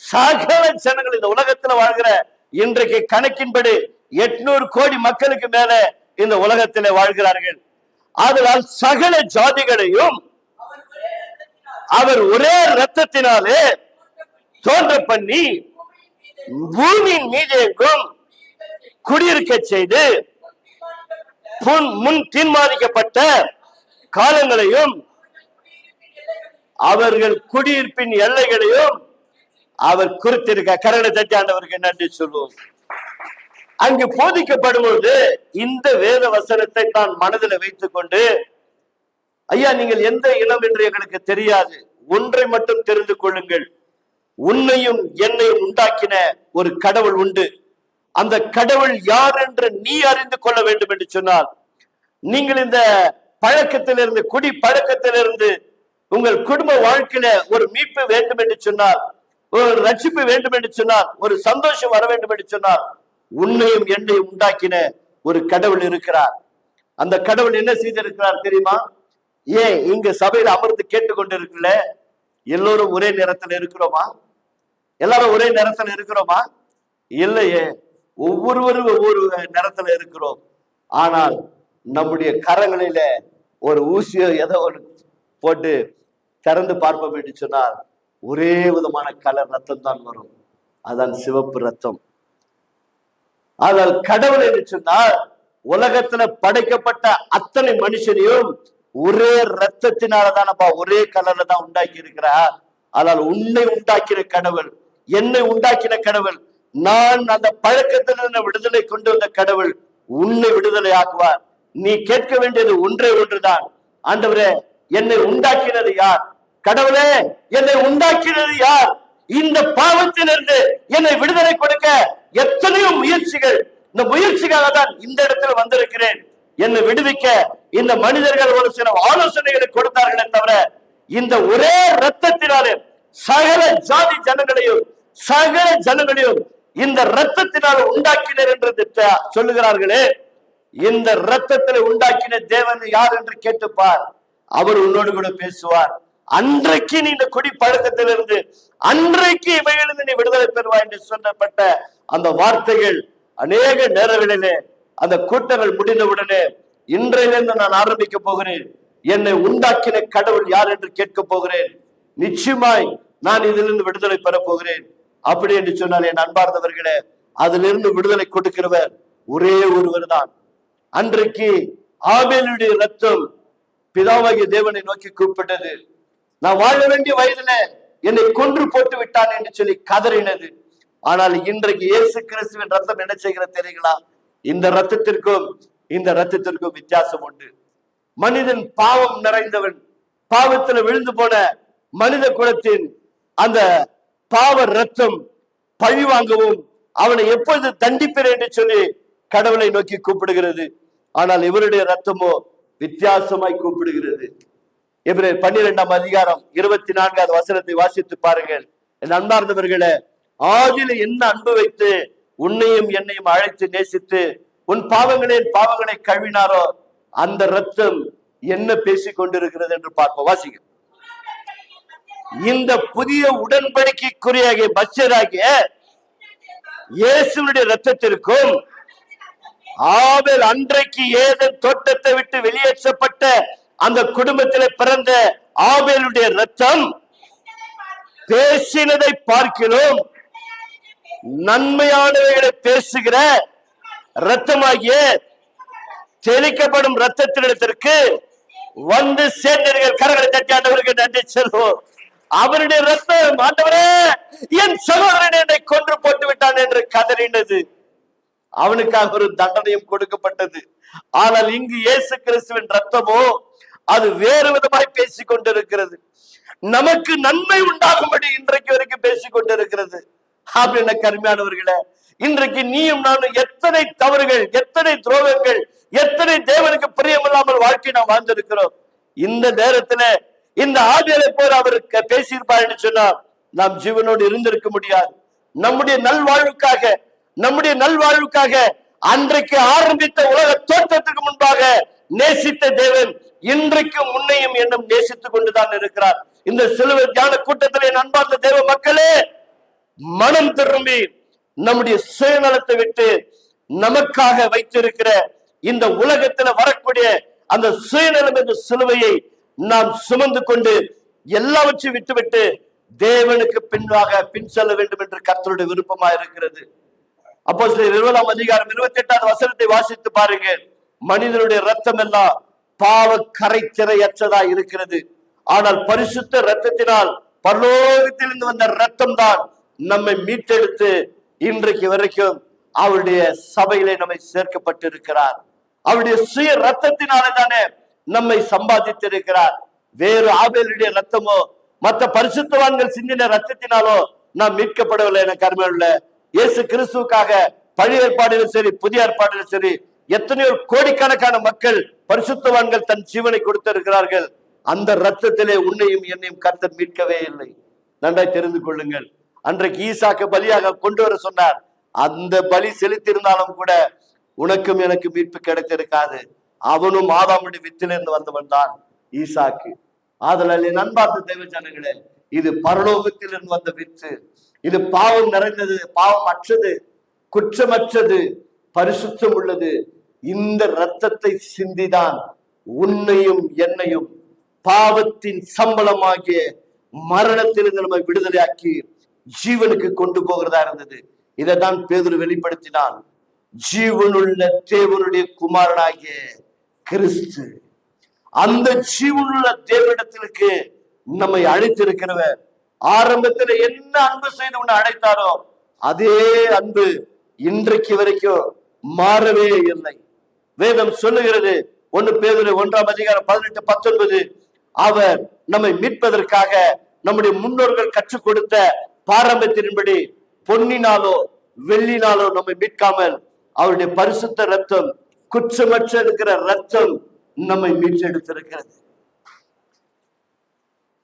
சகல ஜனங்கள் இந்த உலகத்துல வாழ்கிற இன்றைக்கு கணக்கின்படி 800 கோடி மக்களுக்கு மேல இந்த உலகத்திலே வாழ்கிறார்கள். அதனால் சகல ஜாதிகளையும் அவர் ஒரே இரத்தத்தினாலே தோன்ற பண்ணி பூமியின் மீது எங்கும் குடியிருக்க செய்து முன் தீர்மானிக்கப்பட்ட காலங்களையும் அவர்கள் குடியிருப்பின் எல்லைகளையும் அவர் குறித்திருக்க. கரண தட்டாண்டவருக்கு நன்றி சொல்வோம். அங்கு போதிக்கப்படும் பொழுது இந்த வேத வசனத்தை நான் மனதில் வைத்துக் கொண்டு, ஐயா நீங்கள் எந்த இனம் என்று எங்களுக்கு தெரியாது, ஒன்றை மட்டும் தெரிந்து கொள்ளுங்கள், உன்னையும் என்னையும் உண்டாக்கின ஒரு கடவுள் உண்டு, அந்த கடவுள் யார் என்று நீ அறிந்து கொள்ள வேண்டும் என்று சொன்னால், நீங்கள் இந்த பழக்கத்திலிருந்து, குடி பழக்கத்திலிருந்து உங்கள் குடும்ப வாழ்க்கையில ஒரு மீட்பு வேண்டும் என்று சொன்னால், ஒரு ரட்சிப்பு வேண்டும் என்று சொன்னால், ஒரு சந்தோஷம் வர வேண்டும் என்று சொன்னால், உன்னையும் என்னையும் உண்டாக்கின ஒரு கடவுள் இருக்கிறார். அந்த கடவுள் என்ன செய்திருக்கிறார் தெரியுமா? ஏன் இங்க சபையில அமர்ந்து கேட்டுக்கொண்டிருக்கல எல்லோரும் ஒரே நேரத்தில் இருக்கிறோமா? எல்லாரும் ஒரே நேரத்தில் இருக்கிறோமா? இல்லையே, ஒவ்வொருவரும் ஒவ்வொரு நேரத்துல இருக்கிறோம். ஆனால் நம்முடைய கரங்களில ஒரு ஊசியோ ஏதோ ஒன்று போட்டு திறந்து பார்ப்போம் என்று சொன்னால் ஒரே விதமான கலர் ரத்தம் தான் வரும். அதான் சிவப்பு ரத்தம். ஆனால் கடவுள் என்று சொன்னால் உலகத்துல படைக்கப்பட்ட அத்தனை மனுஷனையும் ஒரே ரத்தத்தினாலதான் ஒரே கலர்ல தான் உண்டாக்கி இருக்கிறார். ஆனால் உன்னை உண்டாக்கின கடவுள், என்னை உண்டாக்கின கடவுள், நான் அந்த பழக்கத்திலிருந்து விடுதலை கொண்டு வந்த கடவுள் உன்னை விடுதலை ஆக்குவார். நீ கேட்க வேண்டியது ஒன்றே ஒன்றுதான், ஆண்டவரே என்னை உண்டாக்கினது யார்? கடவுளே என்னை உண்டாக்கினது யார்? இந்த பாவத்திலிருந்து என்னை விடுதலை கொடுக்க எத்தனையோ முயற்சிகள், இந்த முயற்சிக்காக தான் இந்த இடத்துல வந்திருக்கிறேன். என்னை விடுவிக்க இந்த மனிதர்கள் ஒரு சில ஆலோசனைகளை கொடுத்தார்களே தவிர இந்த ஒரே ரத்தத்தினாலே சகல ஜாதி ஜனங்களையும் சகல ஜனங்களையும் இந்த ரத்தத்தினால் உண்டாக்கினர் என்று சொல்லுகிறார்களே. இந்த ரத்தத்தில் உண்டாக்கின தேவன் யார் என்று கேட்டுப்பார், அவர் உன்னோடு கூட பேசுவார். அன்றைக்கு நீ இந்த குடி பழக்கத்திலிருந்து அன்றைக்கு இவைகளிலிருந்து நீ விடுதலை பெறுவாய் என்று சொல்லப்பட்ட அந்த வார்த்தைகள் அநேக நேரங்களிலே அந்த கூட்டங்கள் முடிந்தவுடனே இன்றையிலிருந்து நான் ஆரம்பிக்க போகிறேன். என்னை உண்டாக்கின கடவுள் யார் என்று கேட்க போகிறேன். நிச்சயமாய் நான் இதிலிருந்து விடுதலை பெற போகிறேன். அப்படி என்று சொன்னால் என் அன்பார்ந்தவர்களே, அதிலிருந்து விடுதலை கொடுக்கிறவர் ஒரே ஒருவர் தான். அன்றைக்கு ஆபேலுடைய ரத்தம் பிதாவாகிய தேவனை நோக்கி கூப்பிட்டது. நான் வாழ வேண்டிய வயதுல என்னை கொன்று போட்டு விட்டான் என்று சொல்லி கதறினது. ஆனால் இன்றைக்கு இயேசு கிறிஸ்துவின் ரத்தம் என்ன செய்கிறது தெரியுங்களா? இந்த ரத்தத்திற்கும் இந்த ரத்தத்திற்கும் வித்தியாசம் உண்டு. மனிதன் பாவம் நிறைந்தவன், பாவத்துல விழுந்து போன மனித குலத்தின் அந்த பாவ ரத்தம் பழி வாங்கவும் அவனை எப்பொழுது தண்டிப்பேன் என்று சொல்லி கடவுளை நோக்கி கூப்பிடுகிறது. ஆனால் இவருடைய ரத்தமோ வித்தியாசமாய் கூப்பிடுகிறது. எபிரேயர் 12ஆம் அதிகாரம் 24வது வசனத்தை வாசித்து பாருங்கள். என் அன்பார்ந்தவர்களே, ஆதியில என்ன அன்பு வைத்து உன்னையும் என்னையும் அழைத்து நேசித்து உன் பாவங்களை கழுவினாரோ அந்த ரத்தம் என்ன பேசிக் கொண்டிருக்கிறது என்று பார்ப்போம். வாசிக்க. இந்த புதிய உடன்படிக்கைக்குரிய பக்தராகிய இயேசுவினுடைய ரத்தத்திற்கும் ஆபேல் அன்றைக்கு ஏதேன் தோட்டத்தை விட்டு வெளியேற்றப்பட்ட அந்த குடும்பத்திலே பிறந்த ஆபேலுடைய ரத்தம் பேசினதை பார்க்கிறோம் நன்மையானவைகளை பேசுகிற ரத்தமாகிய தெளிக்கப்படும் ரத்தத்தினிடத்திற்கு வந்து சேர்ந்தீர்கள். கரங்களை தட்டியாண்டவருக்கு நன்றி செல்வோம். அவருடைய ரத்தம், ஆண்டவரே என் சகோதரன் என்னை கொன்று போட்டு விட்டான் என்று கதறினது. அவனுக்காக ஒரு தண்டனையும் கொடுக்கப்பட்டது. ஆனால் இங்கு இயேசு கிறிஸ்துவின் ரத்தமோ அது வேறு விதமாய் பேசிக் கொண்டிருக்கிறது. நமக்கு நன்மை உண்டாகும்படி இன்றைக்கு வரைக்கும் பேசிக் கொண்டிருக்கிறது. அப்படின்னு கருமையானவர்களே, இன்றைக்கு நீயும் நானும் எத்தனை தவறுகள், எத்தனை துரோகங்கள், எத்தனை தேவனுக்கு பிரியமில்லாமல் வாழ்க்கை நாம் வாழ்ந்திருக்கிறோம். இந்த நேரத்துல இந்த ஆவியலை போல அவருக்கு பேசியிருப்பார் என்று சொன்னால் நாம் ஜீவனோடு இருந்திருக்க முடியாது. நம்முடைய நல்வாழ்வுக்காக அன்றைக்கு ஆரம்பித்த உலக தோற்றத்துக்கு முன்பாக நேசித்த தேவன் இன்றைக்கு முன்னையும் என்னும் நேசித்துக் கொண்டுதான் இருக்கிறார். இந்த சிலுவை தியான கூட்டத்திலே அன்பார்ந்த தேவ மக்களே, மனம் திரும்பி நம்முடைய சுயநலத்தை விட்டு நமக்காக வைத்திருக்கிற இந்த உலகத்துல வரக்கூடிய அந்த சுயநலம் என்ற சிலுவையை நாம் சுமந்து கொண்டு எல்லாவற்றையும் விட்டுவிட்டு தேவனுக்கு பின் செல்ல வேண்டும் என்று கர்த்தருடைய விருப்பமா இருக்கிறது. அப்போஸ்தலர் 20ஆம் அதிகாரம் 28வது வசனத்தை வாசித்து பாருங்க. மனிதனுடைய ரத்தம் எல்லாம் பாவ கரைத்திரையற்றதா இருக்கிறது. ஆனால் பரிசுத்த ரத்தத்தினால் பரலோகத்திலிருந்து வந்த ரத்தம் தான் நம்மை மீட்டெடுத்து இன்றைக்கு வரைக்கும் அவருடைய சபையிலே நம்மை சேர்க்கப்பட்டிருக்கிறார். அவருடைய சுய ரத்தத்தினாலே தானே நம்மை சம்பாதித்திருக்கிறார். வேறு ஆபேலுடைய ரத்தமோ மற்ற பரிசுத்தவான்கள் சிந்தின ரத்தத்தினாலோ நாம் மீட்கப்படவில்லை என கருமையுள்ள இயேசு கிறிஸ்துவுக்காக பழைய ஏற்பாடிலும் சரி புதிய ஏற்பாடிலும் சரி எத்தனையோ கோடிக்கணக்கான மக்கள் பரிசுத்தவான்கள் தன் ஜீவனை கொடுத்திருக்கிறார்கள். அந்த ரத்தத்திலே உன்னையும் என்னையும் கர்த்தர் மீட்கவே இல்லை. நன்றாய் தெரிந்து கொள்ளுங்கள். அன்றைக்கு ஈசாக்கு பலியாக கொண்டு வர சொன்னார். அந்த பலி செலுத்தியிருந்தாலும் கூட உனக்கும் எனக்கு மீட்பு கிடைத்திருக்காது. அவனும் ஆதாமுடைய வித்திலிருந்து வந்தவன் தான் ஈசாக்கு. ஆதலால் என் அன்பார்ந்த தெய்வ ஜனங்களே, இது பரலோகத்திலிருந்து வந்த வித்து. இது பாவம் நிறைந்தது, பாவம் அற்றது, குற்றமற்றது, பரிசுத்தம் உள்ளது. இந்த இரத்தத்தை சிந்திதான் உன்னையும் என்னையும் பாவத்தின் சம்பளமாகிய மரணத்திலிருந்து நம்மை விடுதலையாக்கி ஜீவனுக்கு கொண்டு போகிறதா இருந்தது. இதைதான் பேதுரு வெளிப்படுத்தினான். ஜீவனுள்ள தேவனுடைய குமாரனாகிய கிறிஸ்து, அந்த ஜீவனுள்ள தேவனிடத்திற்கு நம்மை அழைத்திருக்கிறவர். ஆரம்பத்தில் என்ன அன்பு செய்து உன்னை அழைத்தாரோ அதே அன்பு இன்றைக்கு வரைக்கும் மாறவே இல்லை. வேதம் சொல்லுகிறது 1 பேதுரு 1:18-19, அவர் நம்மை மீட்பதற்காக நம்முடைய முன்னோர்கள் கற்றுக் கொடுத்த பாரம்பரியத்தின்படி பொன்னினாலோ வெள்ளினாலோ நம்மை மீட்காமல் அவருடைய பரிசுத்த ரத்தம், குற்றமற்ற இருக்கிற ரத்தம் நம்மை மீட்டெடுத்திருக்கிறது.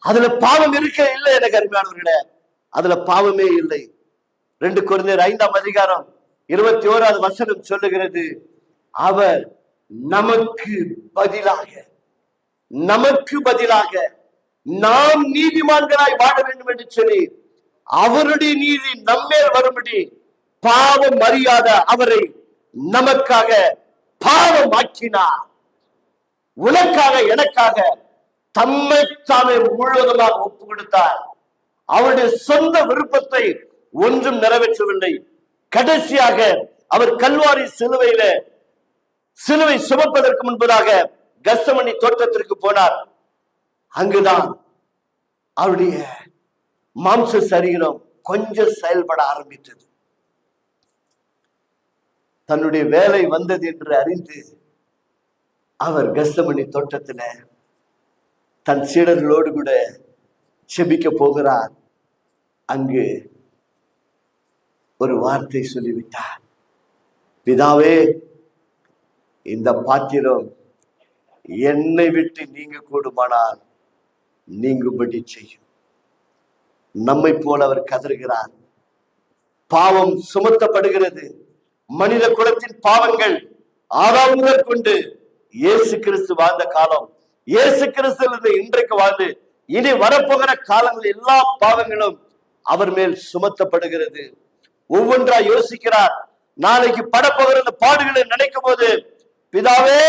அதுல பாவம் இருக்க இல்லை. எனக்கு அருமையானவர்களே, அதுல பாவமே இல்லை. 2 கொரிந்தியர் 5:21 சொல்லுகிறது, அவர் நமக்கு பதிலாக நாம் நீதிமான்களாய் வாழ வேண்டும் என்று சொல்லி அவருடைய நீதி நம்மேல் வரும்படி பாவம் அறியாத அவரை நமக்காக பாவமாக்கினார். உனக்காக எனக்காக தம்மைத்தாமே முழுவதுமாக ஒப்பு கொடுத்தார். அவருடைய சொந்த விருப்பத்தை ஒன்றும் நிறைவேற்றவில்லை. கடைசியாக அவர் கல்வாரி சிலுவை சுமப்பதற்கு முன்பதாக கெத்செமனி தோட்டத்திற்கு போனார். அங்குதான் அவருடைய மாம்ச சரீரம் கொஞ்சம் செயல்பட ஆரம்பித்தது. தன்னுடைய வேலை வந்தது என்று அறிந்து அவர் கெத்செமனி தோட்டத்துல தன் சீடர்களோடு கூட செபிக்க போகிறார். அங்கு ஒரு வார்த்தை சொல்லிவிட்டார், பிதாவே, இந்த பாத்திரம் என்னை விட்டு நீங்க கூடுமானால் நீங்கும்படி செய்யும். நம்மை போல அவர் கதறுகிறார். பாவம் சுமத்தப்படுகிறது. மனித குலத்தின் பாவங்கள் ஆதாம் முதல் கொண்டு இயேசு கிறிஸ்து வாழ்ந்த காலம், இயேசு கிறிஸ்து இன்றைக்கு வாழ்ந்து இனி வரப்போகிற காலங்கள் எல்லா பாவங்களும் அவர் மேல் சுமத்தப்படுகிறது. ஒவ்வொன்றா யோசிக்கிறார். நாளைக்கு படப்போகிற பாடுகளை நினைக்கும் போது, பிதாவே,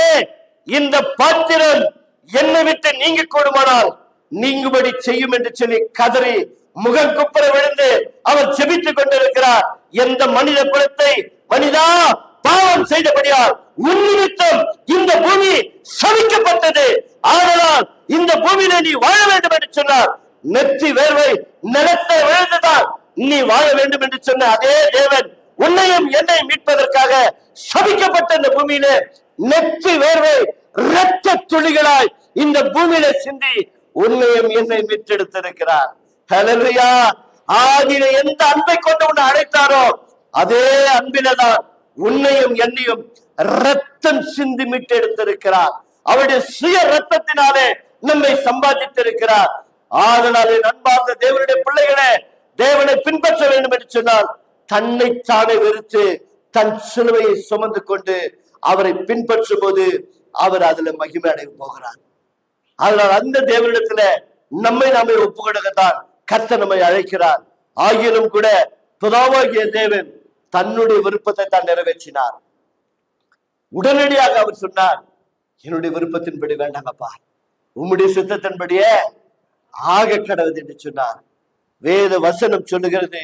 இந்த பாத்திரம் என்னை விட்டு நீங்க கூடுமானால் நீங்கும்படி செய்யும் என்று சொல்லி கதறி முகம் குப்புற விழுந்து அவர் ஜெபித்துக் கொண்டிருக்கிறார். எந்த மனித குலத்தை மனிதா பாவம் செய்தபடியால் உன் நிமித்தம் இந்த பூமி சபிக்கப்பட்டது, ஆதலால் இந்த பூமியில நீ வாழ வேண்டும் என்று சொன்னார். நெற்றி வேர்வை நிலத்தை விழுந்துதான் நீ வாழ வேண்டும் என்று சொன்ன அதே தேவன் உன்னையும் என்னை மீட்பதற்காக சபிக்கப்பட்ட இந்த பூமியில நெற்றி வேர்வை இரத்த துளிகளாய் இந்த பூமியில சிந்தி உன்னையும் என்னை மீட்டெடுத்திருக்கிறார். ஹல்லேலூயா. ஆதியில எந்த அன்பை கொண்டு உன்னை அழைத்தாரோ அதே அன்பில்தான் உன்னையும் என்னையும் ரத்தம் சிந்தி மீட்டெடுத்திருக்கிறார். அவருடைய சுய ரத்தத்தினாலே நம்மை சம்பாதித்திருக்கிறார். ஆதலாலே அன்பார்ந்த தேவனுடைய பிள்ளைகளே, தேவனை பின்பற்ற வேண்டும் என்று சொன்னால் தன்னைத்தானே வெறுத்து தன் சிலுவையை சுமந்து கொண்டு அவரை பின்பற்றும் போது அவர் அதுல மகிமை அடைய போகிறார். அதனால் அந்த தேவனிடத்துல நம்மை நாமே ஒப்பு கொடுக்கத்தான் கர்த்தர் நம்மை அழைக்கிறார். ஆகியும் கூட பிதாவாகிய தேவன் தன்னுடைய விருப்பத்தை தான் நிறைவேற்றினார். உடனடியாக அவர் சொன்னார், என்னுடைய விருப்பத்தின்படி வேண்டாங்கப்பா, உம்முடைய சித்தத்தின்படியே ஆக கடவுது என்று சொன்னார். வேத வசனம் சொல்லுகிறது,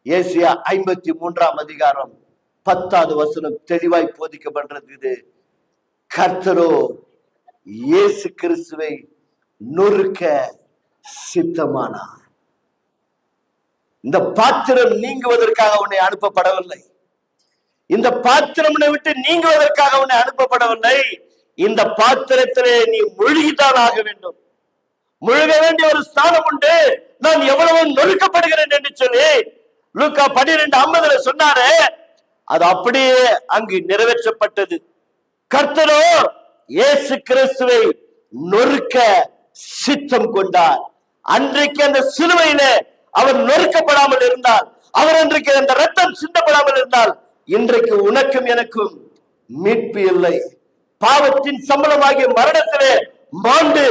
ஏசியா 53:10 தெளிவாய் போதிக்கப்படுறது. கர்த்தரோ இயேசு கிறிஸ்துவை நொறுக்க சித்தமானார். இந்த பாத்திரம் நீங்குவதற்காக உன்னை அனுப்பப்படவில்லை. இந்த பாத்திரம் விட்டு நீங்குவதற்காக உன்னை அனுப்பப்படவில்லை. இந்த பாத்திரத்திலே நீ முழுகித்தான் ஆக வேண்டும். முழுக வேண்டிய ஒரு ஸ்தானம் உண்டு. நான் எவ்வளவு நொறுக்கப்படுகிறேன் என்று சொல்லி லூக்கா 12:50 சொன்னாரே, அது அப்படியே அங்கு நிறைவேற்றப்பட்டது. கர்த்தரோ இயேசு கிறிஸ்துவை நொறுக்க சித்தம் கொண்டார். அன்றைக்கு அந்த சிலுவையில அவர் நொறுக்கப்படாமல் இருந்தால், அவர் அன்றைக்கு அந்த ரத்தம் சிந்தப்படாமல் இருந்தால், இன்றைக்கு உனக்கும் எனக்கும் மீட்பு இல்லை. பாவத்தின் சம்பளமாகிய மரணத்திலே மாண்டு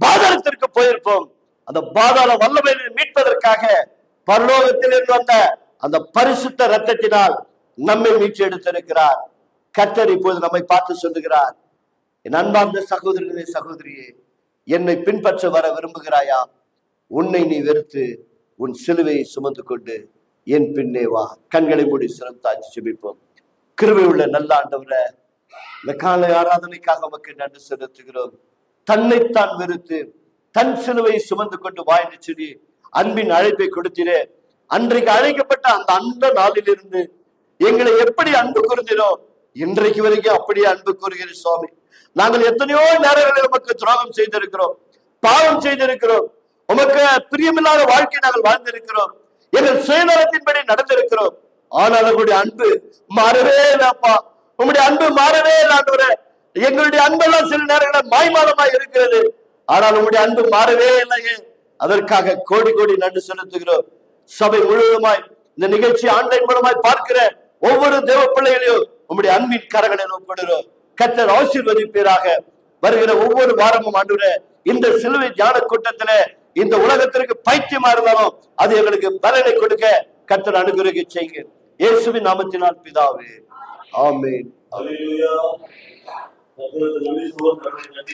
பாதாளத்திற்கு போயிருப்போம். அந்த பாதாள வல்லமையை மீட்பதற்காக பரலோகத்தில் இருந்து வந்த அந்த பரிசுத்த ரத்தத்தினால் நம்மை மீட்டு எடுத்திருக்கிறார். கர்த்தர் இப்போது நம்மை பார்த்து சொல்லுகிறார், என் அன்பார்ந்த சகோதரனே, சகோதரியே, என்னை பின்பற்ற வர விரும்புகிறாயா? உன்னை நீ வெறுத்து உன் சிலுவையை சுமந்து கொண்டு என் பின்னே வா. கண்களை மூடி சிரம் தாழ்த்தி ஜெபிப்போம். கிருபை உள்ள நல்ல ஆண்டவரே, இந்த காலை ஆராதனைக்காக நமக்கு நன்றி செலுத்துகிறோம். தன்னைத்தான் வெறுத்து தன் சிலுவையை சுமந்து கொண்டு வா என்று சொல்லி அன்பின் அழைப்பை கொடுத்தீரே. அன்றைக்கு அழைக்கப்பட்ட அந்த அந்த நாளிலிருந்து எங்களை எப்படி அன்பு கூர்ந்தீரோ இன்றைக்கு வரைக்கும் அப்படியே அன்பு கூறுகிற சுவாமி. நாங்கள் எத்தனையோ நேரங்களில் உமக்கு துரோகம் செய்திருக்கிறோம், பாவம் செய்திருக்கிறோம், உமக்கு பிரியமில்லாத வாழ்க்கை நாங்கள் வாழ்ந்திருக்கிறோம், எங்கள் சுயநலத்தின்படி நடந்திருக்கிறோம். ஆனால் உங்களுடைய அன்பு மாறவே இல்லப்பா. உங்களுடைய அன்பு மாறவே இல்லாதவரே. எங்களுடைய அன்பெல்லாம் சில நேரங்களில் மாய்மாலமாய் இருக்கிறது, ஆனால் உங்களுடைய அன்பு மாறவே இல்லையே. அதற்காக கோடி கோடி நன்றி செலுத்துகிறோம். சபை முழுவதுமாய் இந்த நிகழ்ச்சி ஆன்லைன் மூலமாய் பார்க்கிற ஒவ்வொரு தேவ பிள்ளைகளையும் உங்களுடைய அன்பின் கரங்களை ஒப்படுகிறோம். கர்த்தர் ஆசீர்வதிப்பீராக. வருகிற ஒவ்வொரு வாரமும் ஆண்டவரே, இந்த சிலுவை தியான கூட்டத்தில இந்த உலகத்திற்கு பைத்தியமா இருந்தாலும் அது எங்களுக்கு பலனை கொடுக்க கர்த்தர் அனுகிரக செய்க. இயேசுவின் நாமத்தினால் பிதாவே, ஆமென்.